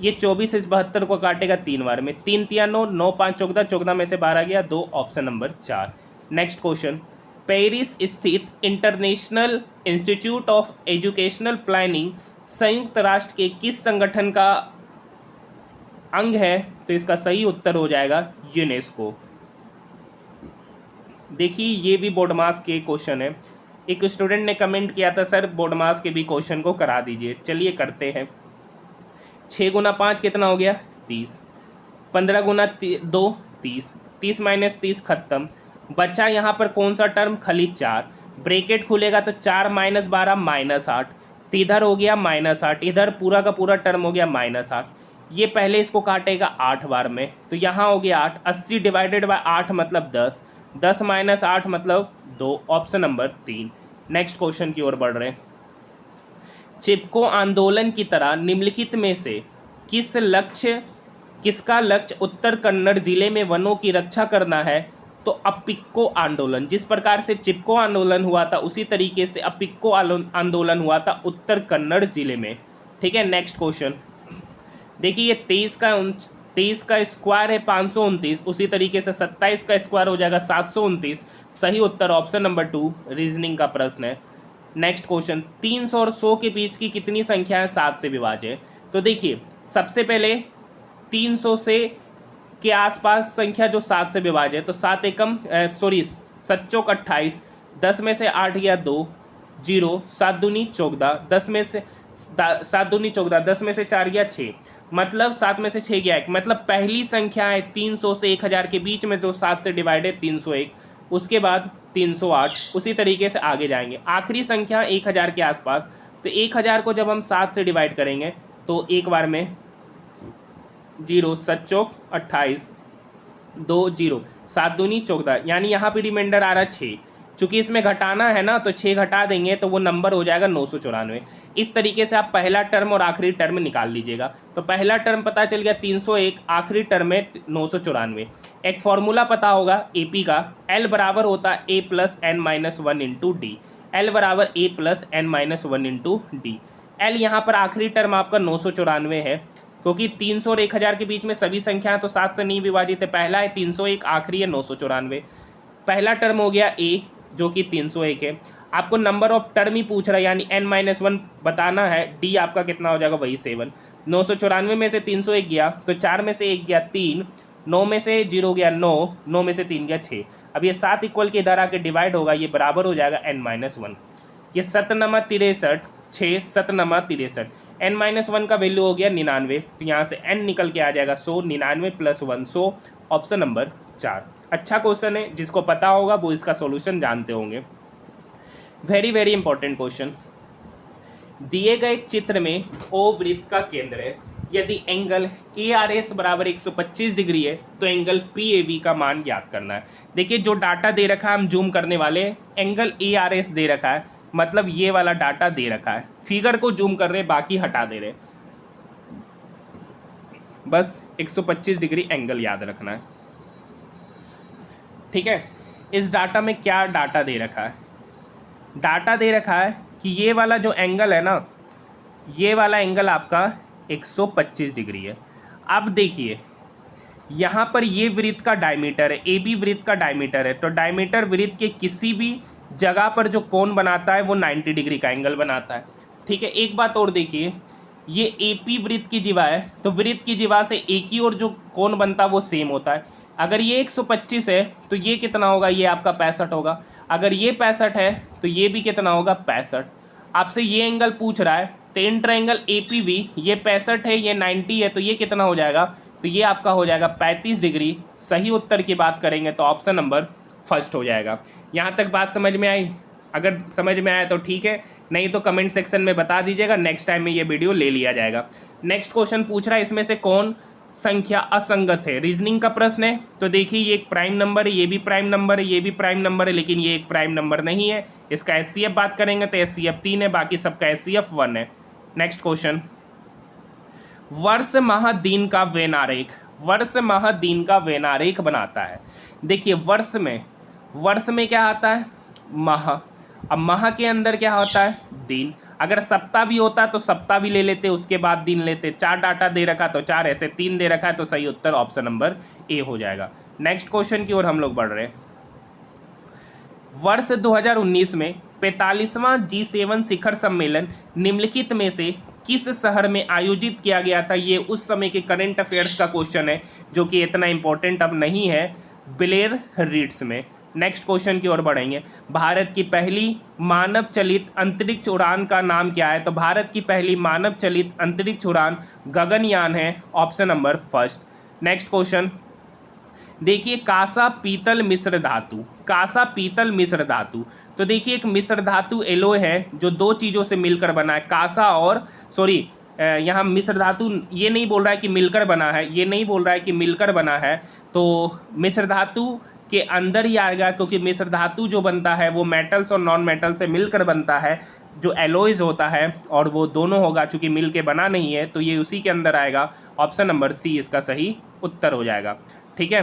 ये 24 इस 72 को काटेगा 3 बार में, 3 तिया 9, 9 5 14, 14 में से 12 गया 2, option number 4। Next question, Paris स्थित international institute of educational planning संयुक्त राष्ट्र के किस संगठन का अंग है? तो इसका सही उत्तर हो जाएगा यूनेस्को। देखिए ये भी बोर्डमास के क्वेश्चन है, एक स्टूडेंट ने कमेंट किया था सर बोर्डमास के भी क्वेश्चन को करा दीजिए, चलिए करते हैं। 6 गुना 5 कितना हो गया 30, 15 गुना 2 30, 30 माइनस 30 खत्म, बचा यहाँ पर कौन सा टर्म खाली 4, ब्रैकेट खुलेगा तो 4 माइनस 12 माइनस 8, तो इधर हो गया माइनस 8, इधर पूरा का पूरा टर्म हो गया माइनस 8। ये पहले इसको काटेगा 8 बार में, तो यहाँ हो गया 8, 80 डिवाइडेड बाय 8 मतलब 10, 10 माइनस 8 मतलब 2, ऑप्शन नंबर 3। नेक्स्ट क्वेश्चन की ओर बढ़ रहे हैं। चिपको आंदोलन की तरह निम्नलिखित में से किसका लक्ष्य उत्तर कन्नड़ जिले में वनों की रक्षा करना है? तो अपिक्को आंदोलन, जिस प्रकार से चिपको आंदोलन हुआ था उसी तरीके से अपिक्को आंदोलन हुआ था उत्तर कन्नड़ जिले में, ठीक है। नेक्स्ट क्वेश्चन, देखिए ये 23 का स्क्वायर है 529, उसी तरीके से 27 का स्क्वायर हो जाएगा 729, सही उत्तर ऑप्शन नंबर 2 रीजनिंग का प्रश्न है। नेक्स्ट क्वेश्चन, 300 और 100 के बीच की कितनी संख्या है 7 से विभाज्य है? तो देखिए सबसे पहले 300 से के आसपास संख्या जो 7 से विभाज्य है, तो 7 एकम 7 चौक 28, 10 में से 8 गया 2, 0, 7 दूनी 14, 10 में से 7 दूनी 14, 10 में से 4 गया 6, मतलब 7 में से 6 गया 1, मतलब पहली संख्या है 300 से 1000 के बीच में जो 7 से डिवाइड है 301, उसके बाद 308, उसी तरीके से आगे जाएंगे। आखिरी संख्या 1000 के आसपास, तो 1000 को जब हम 7 से डिवाइड करेंगे तो एक बार में 0, 7 चौक 28, 2 0, 7 दूनी 14, यानी यहाँ पे रिमाइंडर आ रहा है 6, चूंकि इसमें घटाना है ना, तो 6 घटा देंगे तो वो नंबर हो जाएगा 994। इस तरीके से आप पहला टर्म और आखिरी टर्म निकाल लीजिएगा। तो पहला टर्म पता चल गया 301, आखिरी टर्म में 994। एक फॉर्मूला पता होगा एपी का, एल बराबर होता है a plus n minus one into d. L बराबर a plus n minus one into d. L यहाँ पर आखिरी टर्म आपका 994 है, क्योंकि 300 और 1000 के बीच में सभी संख्याएं तो 7 से नहीं विभाजित है। पहला है 301, आखिरी है 994। पहला टर्म हो गया ए जो कि 301 है। आपको नंबर ऑफ टर्म ही पूछ रहा है, यानी n-1 बताना है। डी आपका कितना हो जाएगा, वही 7। 994 में से 301 गया तो 4 में से 1 गया 3, 9 में से 0 गया 9, 9 में से 3 गया 6। अब ये 7 इक्वल के इधर आके डिवाइड होगा, ये बराबर हो जाएगा n-1। ये 7×63, 6 7×63, n-1 का वैल्यू हो गया 99। तो यहाँ से n निकल के आ जाएगा 100, 99 + 1 100, ऑप्शन नंबर 4। अच्छा क्वेश्चन है, जिसको पता होगा वो इसका सॉल्यूशन जानते होंगे। Very very important question. दिए गए चित्र में ओ वृत्त का केंद्र है। यदि एंगल ARS बराबर 125 डिग्री है तो एंगल PAB का मान ज्ञात करना है। देखिए जो डाटा दे रखा है हम जूम करने वाले, एंगल ARS दे रखा है, मतलब ये वाला डाटा दे रखा है। फिगर को जूम कर रहे, बाकी हटा दे रहे। बस 125 डिग्री एंगल याद रखना है, ठीक है। इस डाटा में क्या डाटा दे रखा है? डाटा दे रखा है कि ये वाला जो एंगल है ना, ये वाला एंगल आपका 125 डिग्री है। अब देखिए यहाँ पर ये वृत्त का डायमीटर है, AB वृत्त का डायमीटर है, तो डायमीटर वृत्त के किसी भी जगह पर जो कोण बनाता है वो 90 डिग्री का एंगल बनाता है, ठीक है। एक बात और देखिए, ये AP वृत्त की जीवा है, तो वृत्त की जीवा से एक ही और जो कोण बनता है वो सेम होता है। अगर ये 125 है तो ये कितना होगा, ये आपका 65 होगा। अगर ये 65 है तो ये भी कितना होगा, 65। आपसे ये एंगल पूछ रहा है, तो इन ट्रायंगल APB, ये 65 है, ये 90 है, तो ये कितना हो जाएगा, तो ये आपका हो जाएगा 35 डिग्री। सही उत्तर की बात करेंगे तो ऑप्शन नंबर फर्स्ट हो जाएगा। यहाँ तक बात समझ में आई? अगर समझ में आया तो ठीक है, नहीं तो कमेंट सेक्शन में बता दीजिएगा, नेक्स्ट टाइम में ये वीडियो ले लिया जाएगा। नेक्स्ट क्वेश्चन पूछ रहा है, इसमें से कौन संख्या असंगत है? रीजनिंग का प्रश्न है। तो देखिए ये एक प्राइम नंबर है, ये भी प्राइम नंबर है, ये भी प्राइम नंबर है, लेकिन ये एक प्राइम नंबर नहीं है। इसका HCF बात करेंगे तो HCF 3 है, बाकी सबका HCF 1 है। नेक्स्ट क्वेश्चन, वर्ष माह दिन का वेन आरेख, वर्ष माह दिन का वेन आरेख बनाता है। देखिए वर्ष में क्या आता है, माह। अब माह के अंदर क्या होता है, दिन। अगर सप्ताह भी होता तो सप्ताह भी ले लेते, उसके बाद दिन लेते। 4 डाटा दे रखा तो 4, ऐसे 3 दे रखा है, तो सही उत्तर ऑप्शन नंबर ए हो जाएगा। नेक्स्ट क्वेश्चन की ओर हम लोग बढ़ रहे हैं। वर्ष 2019 में 45वां G7 शिखर सम्मेलन निम्नलिखित में से किस शहर में आयोजित किया गया था? ये उस समय के करंट अफेयर्स का क्वेश्चन है, जो कि इतना इंपॉर्टेंट अब नहीं है। ब्लेयर रीट्स में। नेक्स्ट क्वेश्चन की ओर बढ़ेंगे। भारत की पहली मानव चलित अंतरिक्ष उड़ान का नाम क्या है? तो भारत की पहली मानव चलित अंतरिक्ष उड़ान गगनयान है, option number first. Next question देखिए, कांसा पीतल मिश्र धातु, कांसा पीतल मिश्र धातु। तो देखिए एक मिश्र धातु एलोय है जो 2 चीज़ों से मिलकर बना है, कांसा और यहाँ मिश्र धातु ये नहीं बोल रहा है कि मिलकर बना है, ये नहीं बोल रहा है कि मिलकर बना है, तो मिश्र धातु के अंदर ही आएगा, क्योंकि मिश्र धातु जो बनता है वो मेटल्स और नॉन मेटल से मिलकर बनता है, जो एलोइज होता है, और वो दोनों होगा, चूंकि मिल के बना नहीं है तो ये उसी के अंदर आएगा। ऑप्शन नंबर सी इसका सही उत्तर हो जाएगा, ठीक है।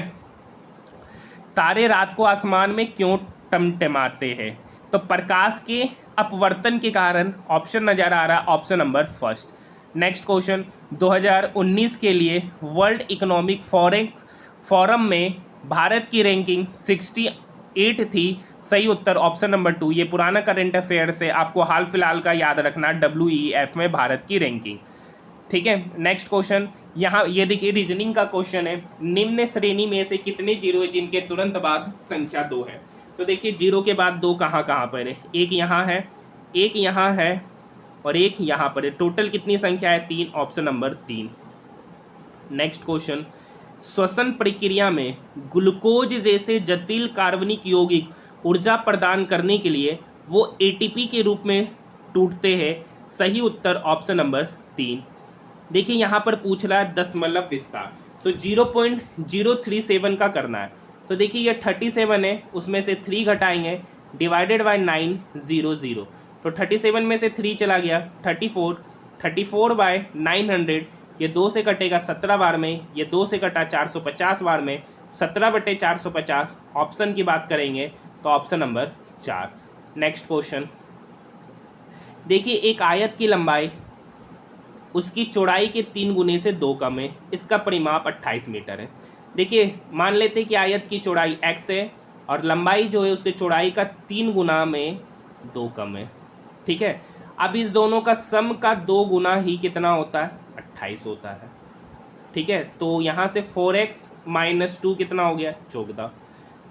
तारे रात को आसमान में क्यों टमटमाते हैं? तो प्रकाश के अपवर्तन के कारण, ऑप्शन नजर आ रहा है option number first. Next question, 2019 के लिए वर्ल्ड इकोनॉमिक फोरम में भारत की रैंकिंग 68 थी, सही उत्तर ऑप्शन नंबर 2। ये पुराना करंट अफेयर से आपको हाल फिलहाल का याद रखना, WEF में भारत की रैंकिंग, ठीक है। नेक्स्ट क्वेश्चन, यहाँ ये देखिए रीजनिंग का क्वेश्चन है। निम्न श्रेणी में से कितने जीरो है जिनके तुरंत बाद संख्या 2 है? तो देखिए जीरो के बाद 2 कहाँ पर है, एक यहाँ है, एक यहाँ है, और एक यहाँ पर है। टोटल कितनी संख्या है? 3, ऑप्शन नंबर 3। नेक्स्ट क्वेश्चन, श्वसन प्रक्रिया में ग्लूकोज जैसे जटिल कार्बनिक यौगिक ऊर्जा प्रदान करने के लिए वो ATP के रूप में टूटते हैं, सही उत्तर ऑप्शन नंबर 3। देखिए यहाँ पर पूछ रहा है दशमलव विस्तार, तो 0.037 का करना है। तो देखिए ये 37 है, उसमें से 3 घटाएंगे डिवाइडेड बाय 900। तो 37 में से 3 चला गया 34, 34 बाय 900, ये 2 से कटेगा 17 बार में, ये 2 से कटा 450 बार में, 17/450। ऑप्शन की बात करेंगे तो ऑप्शन नंबर 4। नेक्स्ट क्वेश्चन देखिए, एक आयत की लंबाई उसकी चौड़ाई के 3 गुने से 2 कम है, इसका परिमाप 28 मीटर है। देखिए मान लेते हैं कि आयत की चौड़ाई x है और लंबाई जो है उसके चौड़ाई का 3 गुना में 2 कम है, ठीक है। अब इस दोनों का सम का 2 गुना ही कितना होता है, 28 होता है, ठीक है। तो यहाँ से 4x - 2 कितना हो गया, 14।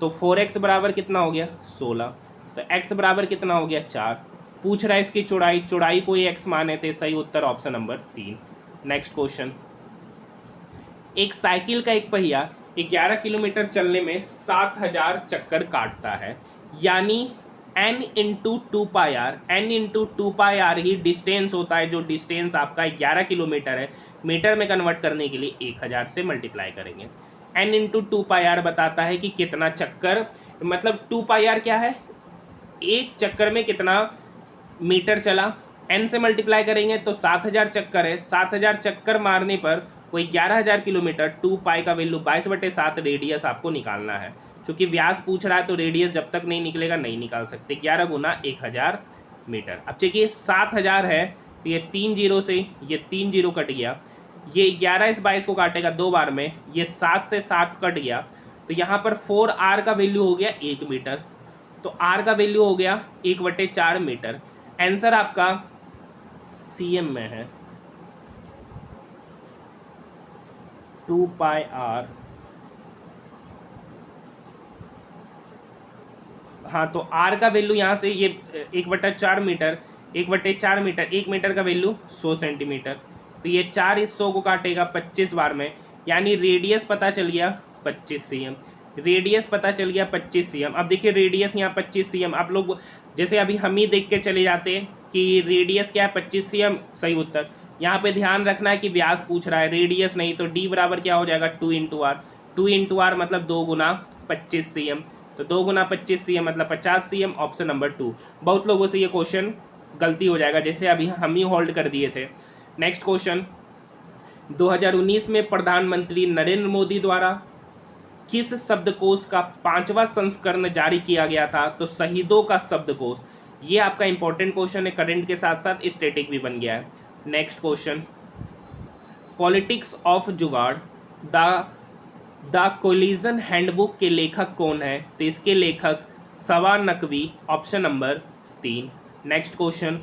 तो 4x बराबर कितना हो गया, 16। तो x बराबर कितना हो गया, 4। पूछ रहा है इसकी चौड़ाई, चौड़ाई को ही x माने थे, सही उत्तर ऑप्शन नंबर 3। नेक्स्ट क्वेश्चन, एक साइकिल का एक पहिया 11 किलोमीटर चलने में 7000 चक्कर काटता है, यानी n into 2πr, n into 2πr ही डिस्टेंस होता है। जो डिस्टेंस आपका 11 किलोमीटर है, मीटर में कन्वर्ट करने के लिए 1000 से मल्टीप्लाई करेंगे। n इंटू 2πr बताता है कि कितना चक्कर, मतलब 2πr क्या है, एक चक्कर में कितना मीटर चला। n से मल्टीप्लाई करेंगे तो 7000 चक्कर है, 7000 चक्कर मारने पर कोई 11000 किलोमीटर। 2π का वैल्यू 22/7 रेडियस आपको निकालना है। क्योंकि व्यास पूछ रहा है तो रेडियस जब तक नहीं निकलेगा नहीं निकाल सकते। 11 गुना 1000 मीटर। अब चलिए 7000 है तो ये 3 जीरो से ये 3 जीरो कट गया, ये 11 इस 22 को काटेगा 2 बार में, ये 7 से 7 कट गया। तो यहाँ पर 4r का वैल्यू हो गया 1 मीटर, तो r का वैल्यू हो गया 1/4 मीटर। आंसर आपका cm में है 2πr। हाँ तो r का वैल्यू यहाँ से ये 1/4 मीटर, 1/4 मीटर, 1 मीटर का वैल्यू 100 सेंटीमीटर। तो ये 4 इस 100 को काटेगा 25 बार में, यानी रेडियस पता चल गया 25 cm। रेडियस पता चल गया 25 cm। अब देखिए रेडियस यहाँ 25 cm, आप लोग जैसे अभी हम ही देख के चले जाते हैं कि रेडियस क्या है 25 cm, सही उत्तर। यहाँ पे ध्यान रखना है कि व्यास पूछ रहा है, रेडियस नहीं। तो d बराबर क्या हो जाएगा 2 × r, 2 × r मतलब 2 गुना 25 cm। तो 2 गुना 25 cm मतलब 50 cm, ऑप्शन नंबर 2। बहुत लोगों से ये क्वेश्चन गलती हो जाएगा, जैसे अभी हम ही होल्ड कर दिए थे। नेक्स्ट क्वेश्चन, 2019 में प्रधानमंत्री नरेंद्र मोदी द्वारा किस शब्दकोश का 5वां संस्करण जारी किया गया था। तो शहीदों का शब्दकोश। ये आपका इंपॉर्टेंट क्वेश्चन है, करंट के साथ साथ स्टैटिक भी बन गया है। नेक्स्ट क्वेश्चन, पॉलिटिक्स ऑफ जुगाड़ द कोलिजन हैंडबुक के लेखक कौन है। तो इसके लेखक सवा Naqvi, option number 3। Next question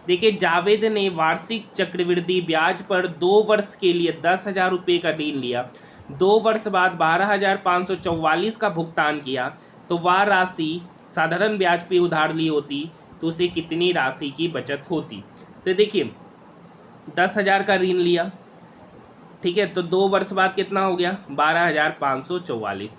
देखिए, जावेद ने वार्षिक चक्रवृद्धि ब्याज पर 2 वर्ष के लिए 10,000 रुपये का ऋण लिया, 2 वर्ष बाद 12,544 का भुगतान किया, तो वह राशि साधारण ब्याज पे उधार ली होती तो उसे कितनी राशि की बचत होती। तो देखिए 10,000 का ऋण लिया, ठीक है, तो 2 वर्ष बाद कितना हो गया 12,544,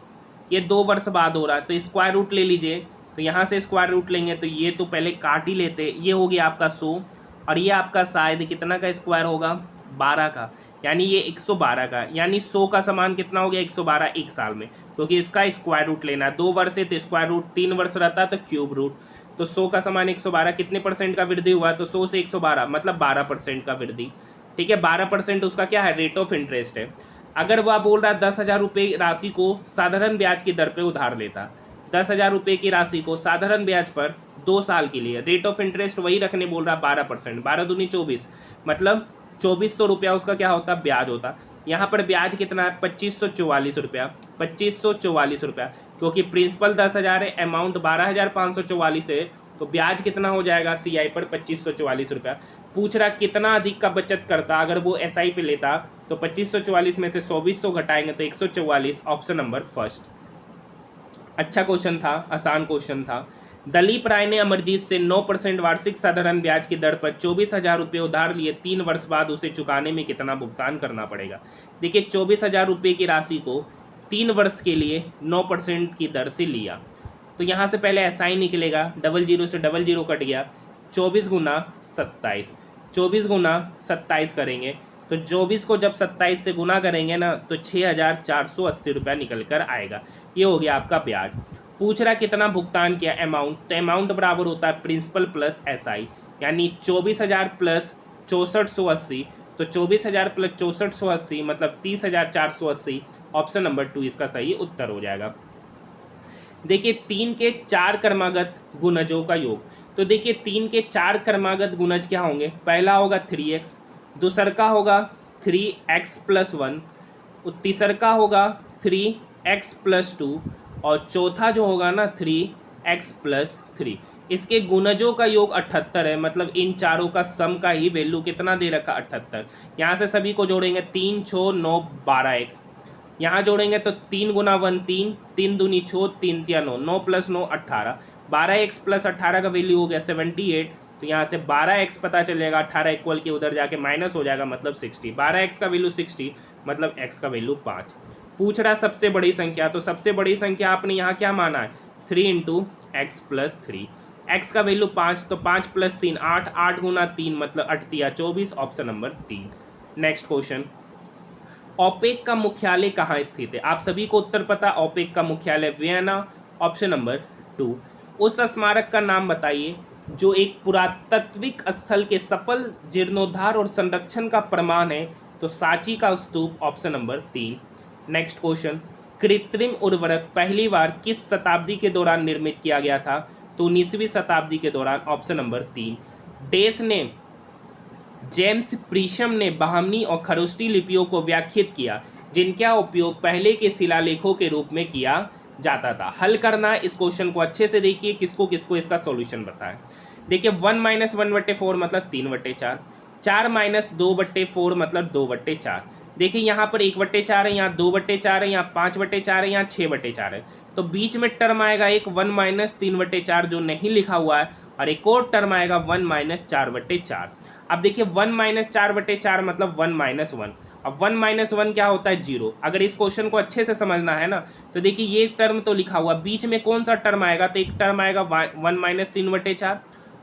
ये 2 वर्ष बाद हो रहा है। तो स्क्वायर रूट ले लीजिए, तो यहाँ से स्क्वायर रूट लेंगे तो ये तो पहले काट ही लेते, ये हो गया आपका 100 और ये आपका शायद कितना का स्क्वायर होगा 12 का, यानी ये 112 का, यानी 100 का समान कितना हो गया 112 एक साल में, क्योंकि इसका स्क्वायर रूट लेना है। 2 वर्ष है तो स्क्वायर रूट, 3 वर्ष रहता है तो क्यूब रूट। तो 100 का समान 112, कितने % का वृद्धि हुआ, तो 100 से 112 मतलब 12% का वृद्धि, ठीक है। 12% उसका क्या है, रेट ऑफ इंटरेस्ट है। अगर वह बोल रहा है 10,000 रुपये राशि को साधारण ब्याज की दर पे उधार लेता, 10,000 रुपये की राशि को साधारण ब्याज पर 2 साल के लिए, रेट ऑफ इंटरेस्ट वही रखने बोल रहा 12%, 12 दूनी 24, मतलब 2400 रुपया उसका क्या होता ब्याज होता। यहाँ पर ब्याज कितना है 2544 रुपया, 2544 रुपया, क्योंकि प्रिंसिपल 10,000 है, अमाउंट 12,544 है, तो ब्याज कितना हो जाएगा CI पर 2544 रुपया। पूछ रहा कितना अधिक का बचत करता, अगर वो SI पे लेता तो 2544 में से 2400 घटाएंगे तो 144, ऑप्शन नंबर फर्स्ट। अच्छा क्वेश्चन था, आसान क्वेश्चन था। दलीप राय ने अमरजीत से 9% वार्षिक साधारण ब्याज की दर पर 24,000 रुपये उधार लिए, 3 वर्ष बाद उसे चुकाने में कितना भुगतान करना पड़ेगा। देखिए 24,000 रुपये की राशि को 3 वर्ष के लिए 9% की दर से लिया, तो यहाँ से पहले SI निकलेगा, 00 से 00 कट गया, 24 गुना 27, 24 गुना 27 करेंगे तो 24 को जब 27 से गुना करेंगे ना तो 6,480 रुपया निकल कर आएगा। ये हो गया आपका ब्याज। पूछ रहा कितना भुगतान किया अमाउंट, तो अमाउंट बराबर होता है प्रिंसिपल प्लस SI, यानी 24,000 प्लस 6480, तो 24,000 प्लस 6480 मतलब 30,480। ऑप्शन नंबर 2 इसका सही उत्तर हो जाएगा। देखिए 3 के 4 क्रमागत गुणजों का योग, तो देखिए 3 के 4 क्रमागत गुणज क्या होंगे, पहला होगा 3x, दूसर का होगा 3x प्लस 1, तीसर का होगा 3x प्लस 2, और चौथा जो होगा ना 3x प्लस 3। इसके गुणजों का योग 78 है, मतलब इन चारों का सम का ही वैल्यू कितना दे रखा 78। यहाँ से सभी को जोड़ेंगे 3 6 9 12x, यहाँ जोड़ेंगे तो 3 गुना 1 3, 3 दूनी 6, 3 तिया 9, 9 प्लस 9 18, 12x प्लस 18 का वैल्यू हो गया 78। तो यहाँ से 12x पता चलेगा, 18 इक्वल के उधर जाके माइनस हो जाएगा मतलब 60, 12x का वैल्यू 60 मतलब x का वैल्यू 5। पूछ रहा सबसे बड़ी संख्या, तो सबसे बड़ी संख्या आपने यहाँ क्या माना है 3 इंटू एक्स प्लस 3, एक्स का वैल्यू 5, तो 5 प्लस 3 8, 8 गुना 3 मतलब 8 तिया 24, option number 3। Next question, OPEC का मुख्यालय कहाँ स्थित है, आप सभी को उत्तर पता, ओपेक का मुख्यालय वियना, ऑप्शन नंबर 2। उस स्मारक का नाम बताइए जो एक पुरातात्विक स्थल के सफल जीर्णोद्धार और संरक्षण का प्रमाण है, तो सांची का स्तूप, ऑप्शन नंबर 3। नेक्स्ट क्वेश्चन, कृत्रिम उर्वरक पहली बार किस शताब्दी के दौरान निर्मित किया गया था, तो 19वीं शताब्दी के दौरान, ऑप्शन नंबर 3। डेस ने जेम्स प्रीशम ने बहामनी और खरोष्टी लिपियों को व्याख्यात किया जिनका उपयोग पहले के शिलालेखों के रूप में किया जाता था। हल करना है इस क्वेश्चन को अच्छे से, देखिए किसको किसको इसका सॉल्यूशन बताएं। देखिए 1 माइनस 1/4 मतलब 3/4, 4 माइनस 2/4 मतलब 2/4। देखिए यहाँ पर 1/4 है, यहाँ 2/4 है, यहाँ 5/4 है, यहाँ 6/4 है, तो बीच में टर्म आएगा एक 1 माइनस 3/4 जो नहीं लिखा हुआ है, और एक और टर्म आएगा 1 माइनस 4/4। अब देखिए 1 माइनस 4/4 मतलब 1 माइनस 1, अब 1 माइनस 1 क्या होता है 0। अगर इस क्वेश्चन को अच्छे से समझना है ना, तो देखिए ये टर्म तो लिखा हुआ, बीच में कौन सा टर्म आएगा, तो एक टर्म आएगा 1 माइनस 3/4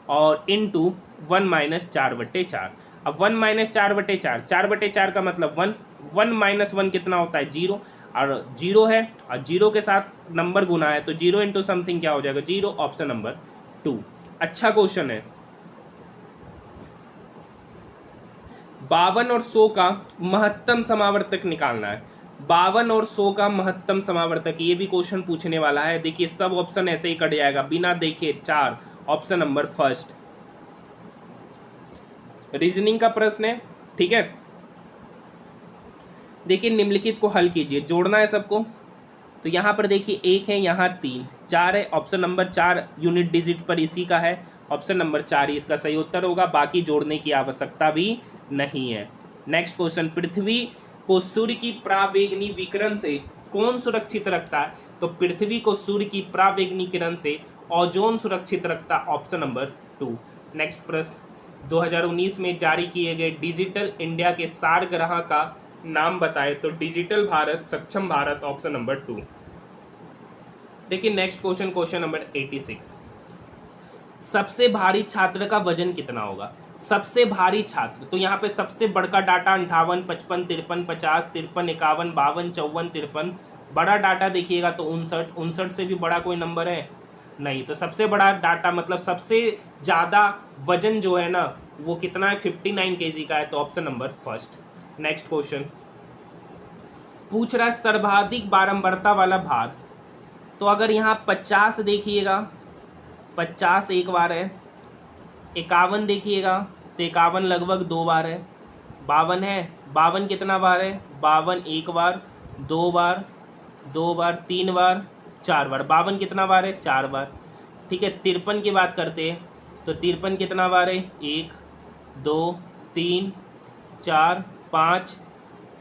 और इंटू 1 माइनस 4/4। अब 1 माइनस 4/4, 4/4 का मतलब 1, 1 माइनस 1 कितना होता है 0, और 0 है और 0 के साथ नंबर गुना है, तो 0 इंटू समथिंग क्या हो जाएगा 0, ऑप्शन नंबर 2। अच्छा क्वेश्चन है। 52 और 100 का महत्तम समावर्तक निकालना है, 52 और 100 का महत्तम समावर्तक, ये भी क्वेश्चन पूछने वाला है। देखिए सब ऑप्शन ऐसे ही कट जाएगा बिना देखे, 4, ऑप्शन नंबर फर्स्ट। रीजनिंग का प्रश्न है, ठीक है। देखिए निम्नलिखित को हल कीजिए, जोड़ना है सबको। तो यहाँ पर देखिए 1 है, यहाँ 3, 4 है, ऑप्शन नंबर 4 यूनिट डिजिट पर इसी का है, ऑप्शन नंबर 4 ही इसका सही उत्तर होगा, बाकी जोड़ने की आवश्यकता भी नहीं है। नेक्स्ट क्वेश्चन, पृथ्वी को सूर्य की पराबैंगनी विकिरण से कौन सुरक्षित रखता है, तो पृथ्वी को सूर्य की पराबैंगनी किरण से ओजोन सुरक्षित रखता, ऑप्शन नंबर 2। नेक्स्ट प्रश्न, 2019 में जारी किए गए डिजिटल इंडिया के सारग्रह का नाम बताए, तो डिजिटल भारत, सक्षम भारत, ऑप्शन नंबर 2। देखिए नेक्स्ट क्वेश्चन, क्वेश्चन नंबर 86, सबसे भारी छात्र का वजन कितना होगा, सबसे भारी छात्र, तो यहाँ पे सबसे बड़का डाटा 58, 55, 53, 50, 53, 51, 52, 54, 53, बड़ा डाटा देखिएगा तो 59, 59 से भी बड़ा कोई नंबर है नहीं, तो सबसे बड़ा डाटा मतलब सबसे ज़्यादा वजन जो है ना वो कितना है 59 kg का है, तो option number first. Next question पूछ रहा है सर्वाधिक बारंबारता वाला भार, तो अगर यहाँ 50 देखिएगा 50 एक बार है, 51 देखिएगा तो 51 लगभग 2 बार है, 52 है, 52 कितना बार है 52 एक बार, 2 बार, 2 बार, 3 बार, 4 बार, 52 कितना बार है 4 बार, ठीक है। 53 की बात करते हैं तो 53 कितना बार है 1 2 3 4 5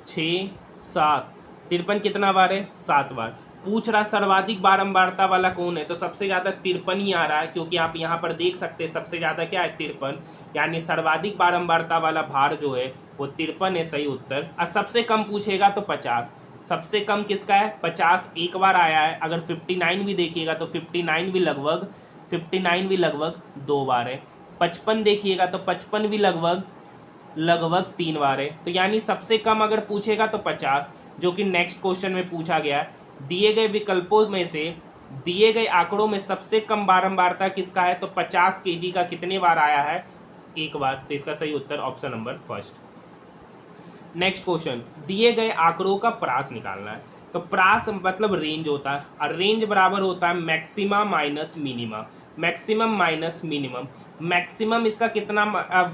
6 7, 53 कितना बार है 7 बार। पूछ रहा सर्वाधिक बारंबारता वाला कौन है, तो सबसे ज़्यादा 53 ही आ रहा है, क्योंकि आप यहाँ पर देख सकते हैं सबसे ज़्यादा क्या है 53, यानी सर्वाधिक बारंबारता वाला भार जो है वो 53 है, सही उत्तर। और सबसे कम पूछेगा तो 50, सबसे कम किसका है 50 एक बार आया है। अगर 59 भी देखिएगा तो 59 भी लगभग 2 बार है। 55 देखिएगा तो 55 भी लगभग 3 बार है, तो यानी सबसे कम अगर पूछेगा तो 50, जो कि नेक्स्ट क्वेश्चन में पूछा गया है। दिए गए विकल्पों में से दिए गए आंकड़ों में सबसे कम बारंबारता किसका है, तो 50 केजी का कितने बार आया है, एक बार। तो इसका सही उत्तर option number first. Next question, दिए गए आंकड़ों का प्रास निकालना है। तो प्रास मतलब रेंज होता है, और रेंज बराबर होता है maxima minus minima, maximum minus minimum. Maximum इसका कितना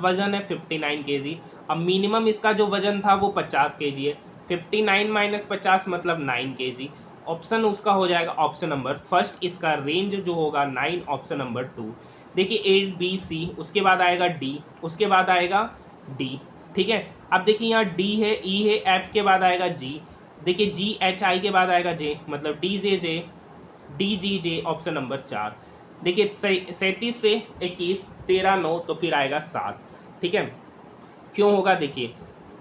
वजन है, 59 केजी। अब मिनिमम इसका जो वजन था वो 50 केजी है। 59 माइनस 50 मतलब 9 केजी। ऑप्शन उसका हो जाएगा ऑप्शन नंबर फर्स्ट, इसका रेंज जो होगा 9, ऑप्शन नंबर 2। देखिए ए बी सी, उसके बाद आएगा डी, उसके बाद आएगा डी, ठीक है। अब देखिए यहाँ डी है, ई है, एफ के बाद आएगा जी, देखिए जी एच आई के बाद आएगा जे, मतलब डी जे जे, डी जी जे, ऑप्शन नंबर 4। देखिए 37 से 21, 13 9, तो फिर आएगा 7, ठीक है। क्यों होगा, देखिए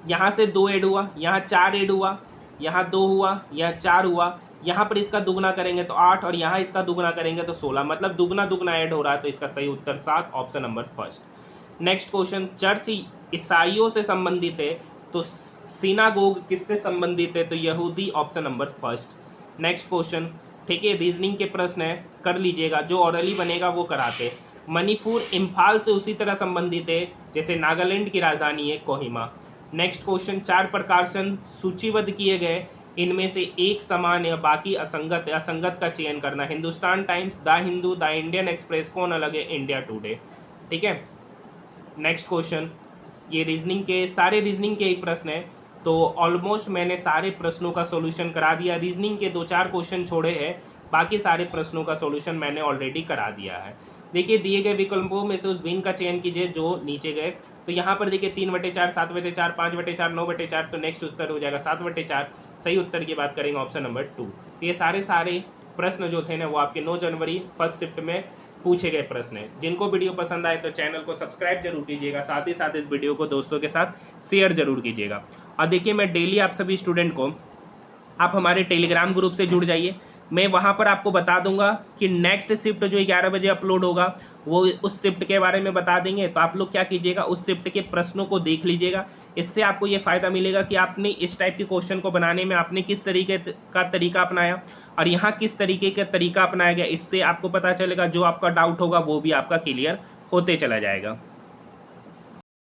यहाँ से 2 ऐड हुआ, यहाँ 4 ऐड हुआ, यहाँ 2 हुआ, यहाँ 4 हुआ, यहाँ पर इसका दुगना करेंगे तो 8, और यहाँ इसका दुगना करेंगे तो 16, मतलब दुगना दुगना ऐड हो रहा है। तो इसका सही उत्तर 7, option number first. Next question, church ईसाइयों से संबंधित है, तो सिनागोग किससे संबंधित है, तो यहूदी, option number first. Next question, ठीक है, रीजनिंग के प्रश्न है, कर लीजिएगा, जो ऑरली बनेगा वो कराते। मणिपुर इम्फाल से उसी तरह संबंधित है जैसे नागालैंड की राजधानी है कोहिमा। नेक्स्ट क्वेश्चन, 4 प्रकाशन सूचीबद्ध किए गए, इनमें से एक समान या बाकी असंगत है, असंगत का चयन करना। Hindustan times, the Hindu, the Indian express, कौन अलग है, इंडिया टुडे, ठीक है। नेक्स्ट क्वेश्चन, ये रीजनिंग के सारे रीजनिंग के ही प्रश्न है, तो ऑलमोस्ट मैंने सारे प्रश्नों का सॉल्यूशन करा दिया। रीजनिंग के 2-4 क्वेश्चन छोड़े हैं, बाकी सारे प्रश्नों का सॉल्यूशन मैंने ऑलरेडी करा दिया है। देखिए दिए गए विकल्पों में से उस भिन्न का चयन कीजिए जो नीचे गए। तो यहाँ पर देखिए 3/4, 7/4, 5/4, 9/4, तो नेक्स्ट उत्तर हो जाएगा 7/4। सही उत्तर की बात करेंगे ऑप्शन नंबर 2। तो ये सारे प्रश्न जो थे ना वो आपके 9 जनवरी फर्स्ट शिफ्ट में पूछे गए प्रश्न हैं। जिनको वीडियो पसंद आए तो चैनल को सब्सक्राइब जरूर कीजिएगा, साथ ही साथ इस वीडियो को दोस्तों के साथ शेयर जरूर कीजिएगा। और देखिए मैं डेली आप सभी स्टूडेंट को, आप हमारे टेलीग्राम ग्रुप से जुड़ जाइए, मैं वहाँ पर आपको बता दूंगा कि नेक्स्ट शिफ्ट जो 11 बजे अपलोड होगा वो उस शिफ्ट के बारे में बता देंगे। तो आप लोग क्या कीजिएगा, उस शिफ्ट के प्रश्नों को देख लीजिएगा। इससे आपको ये फ़ायदा मिलेगा कि आपने इस टाइप के क्वेश्चन को बनाने में आपने किस तरीके का तरीका अपनाया और यहाँ किस तरीके का तरीका अपनाया गया। इससे आपको पता चलेगा जो आपका डाउट होगा वो भी आपका क्लियर होते चला जाएगा।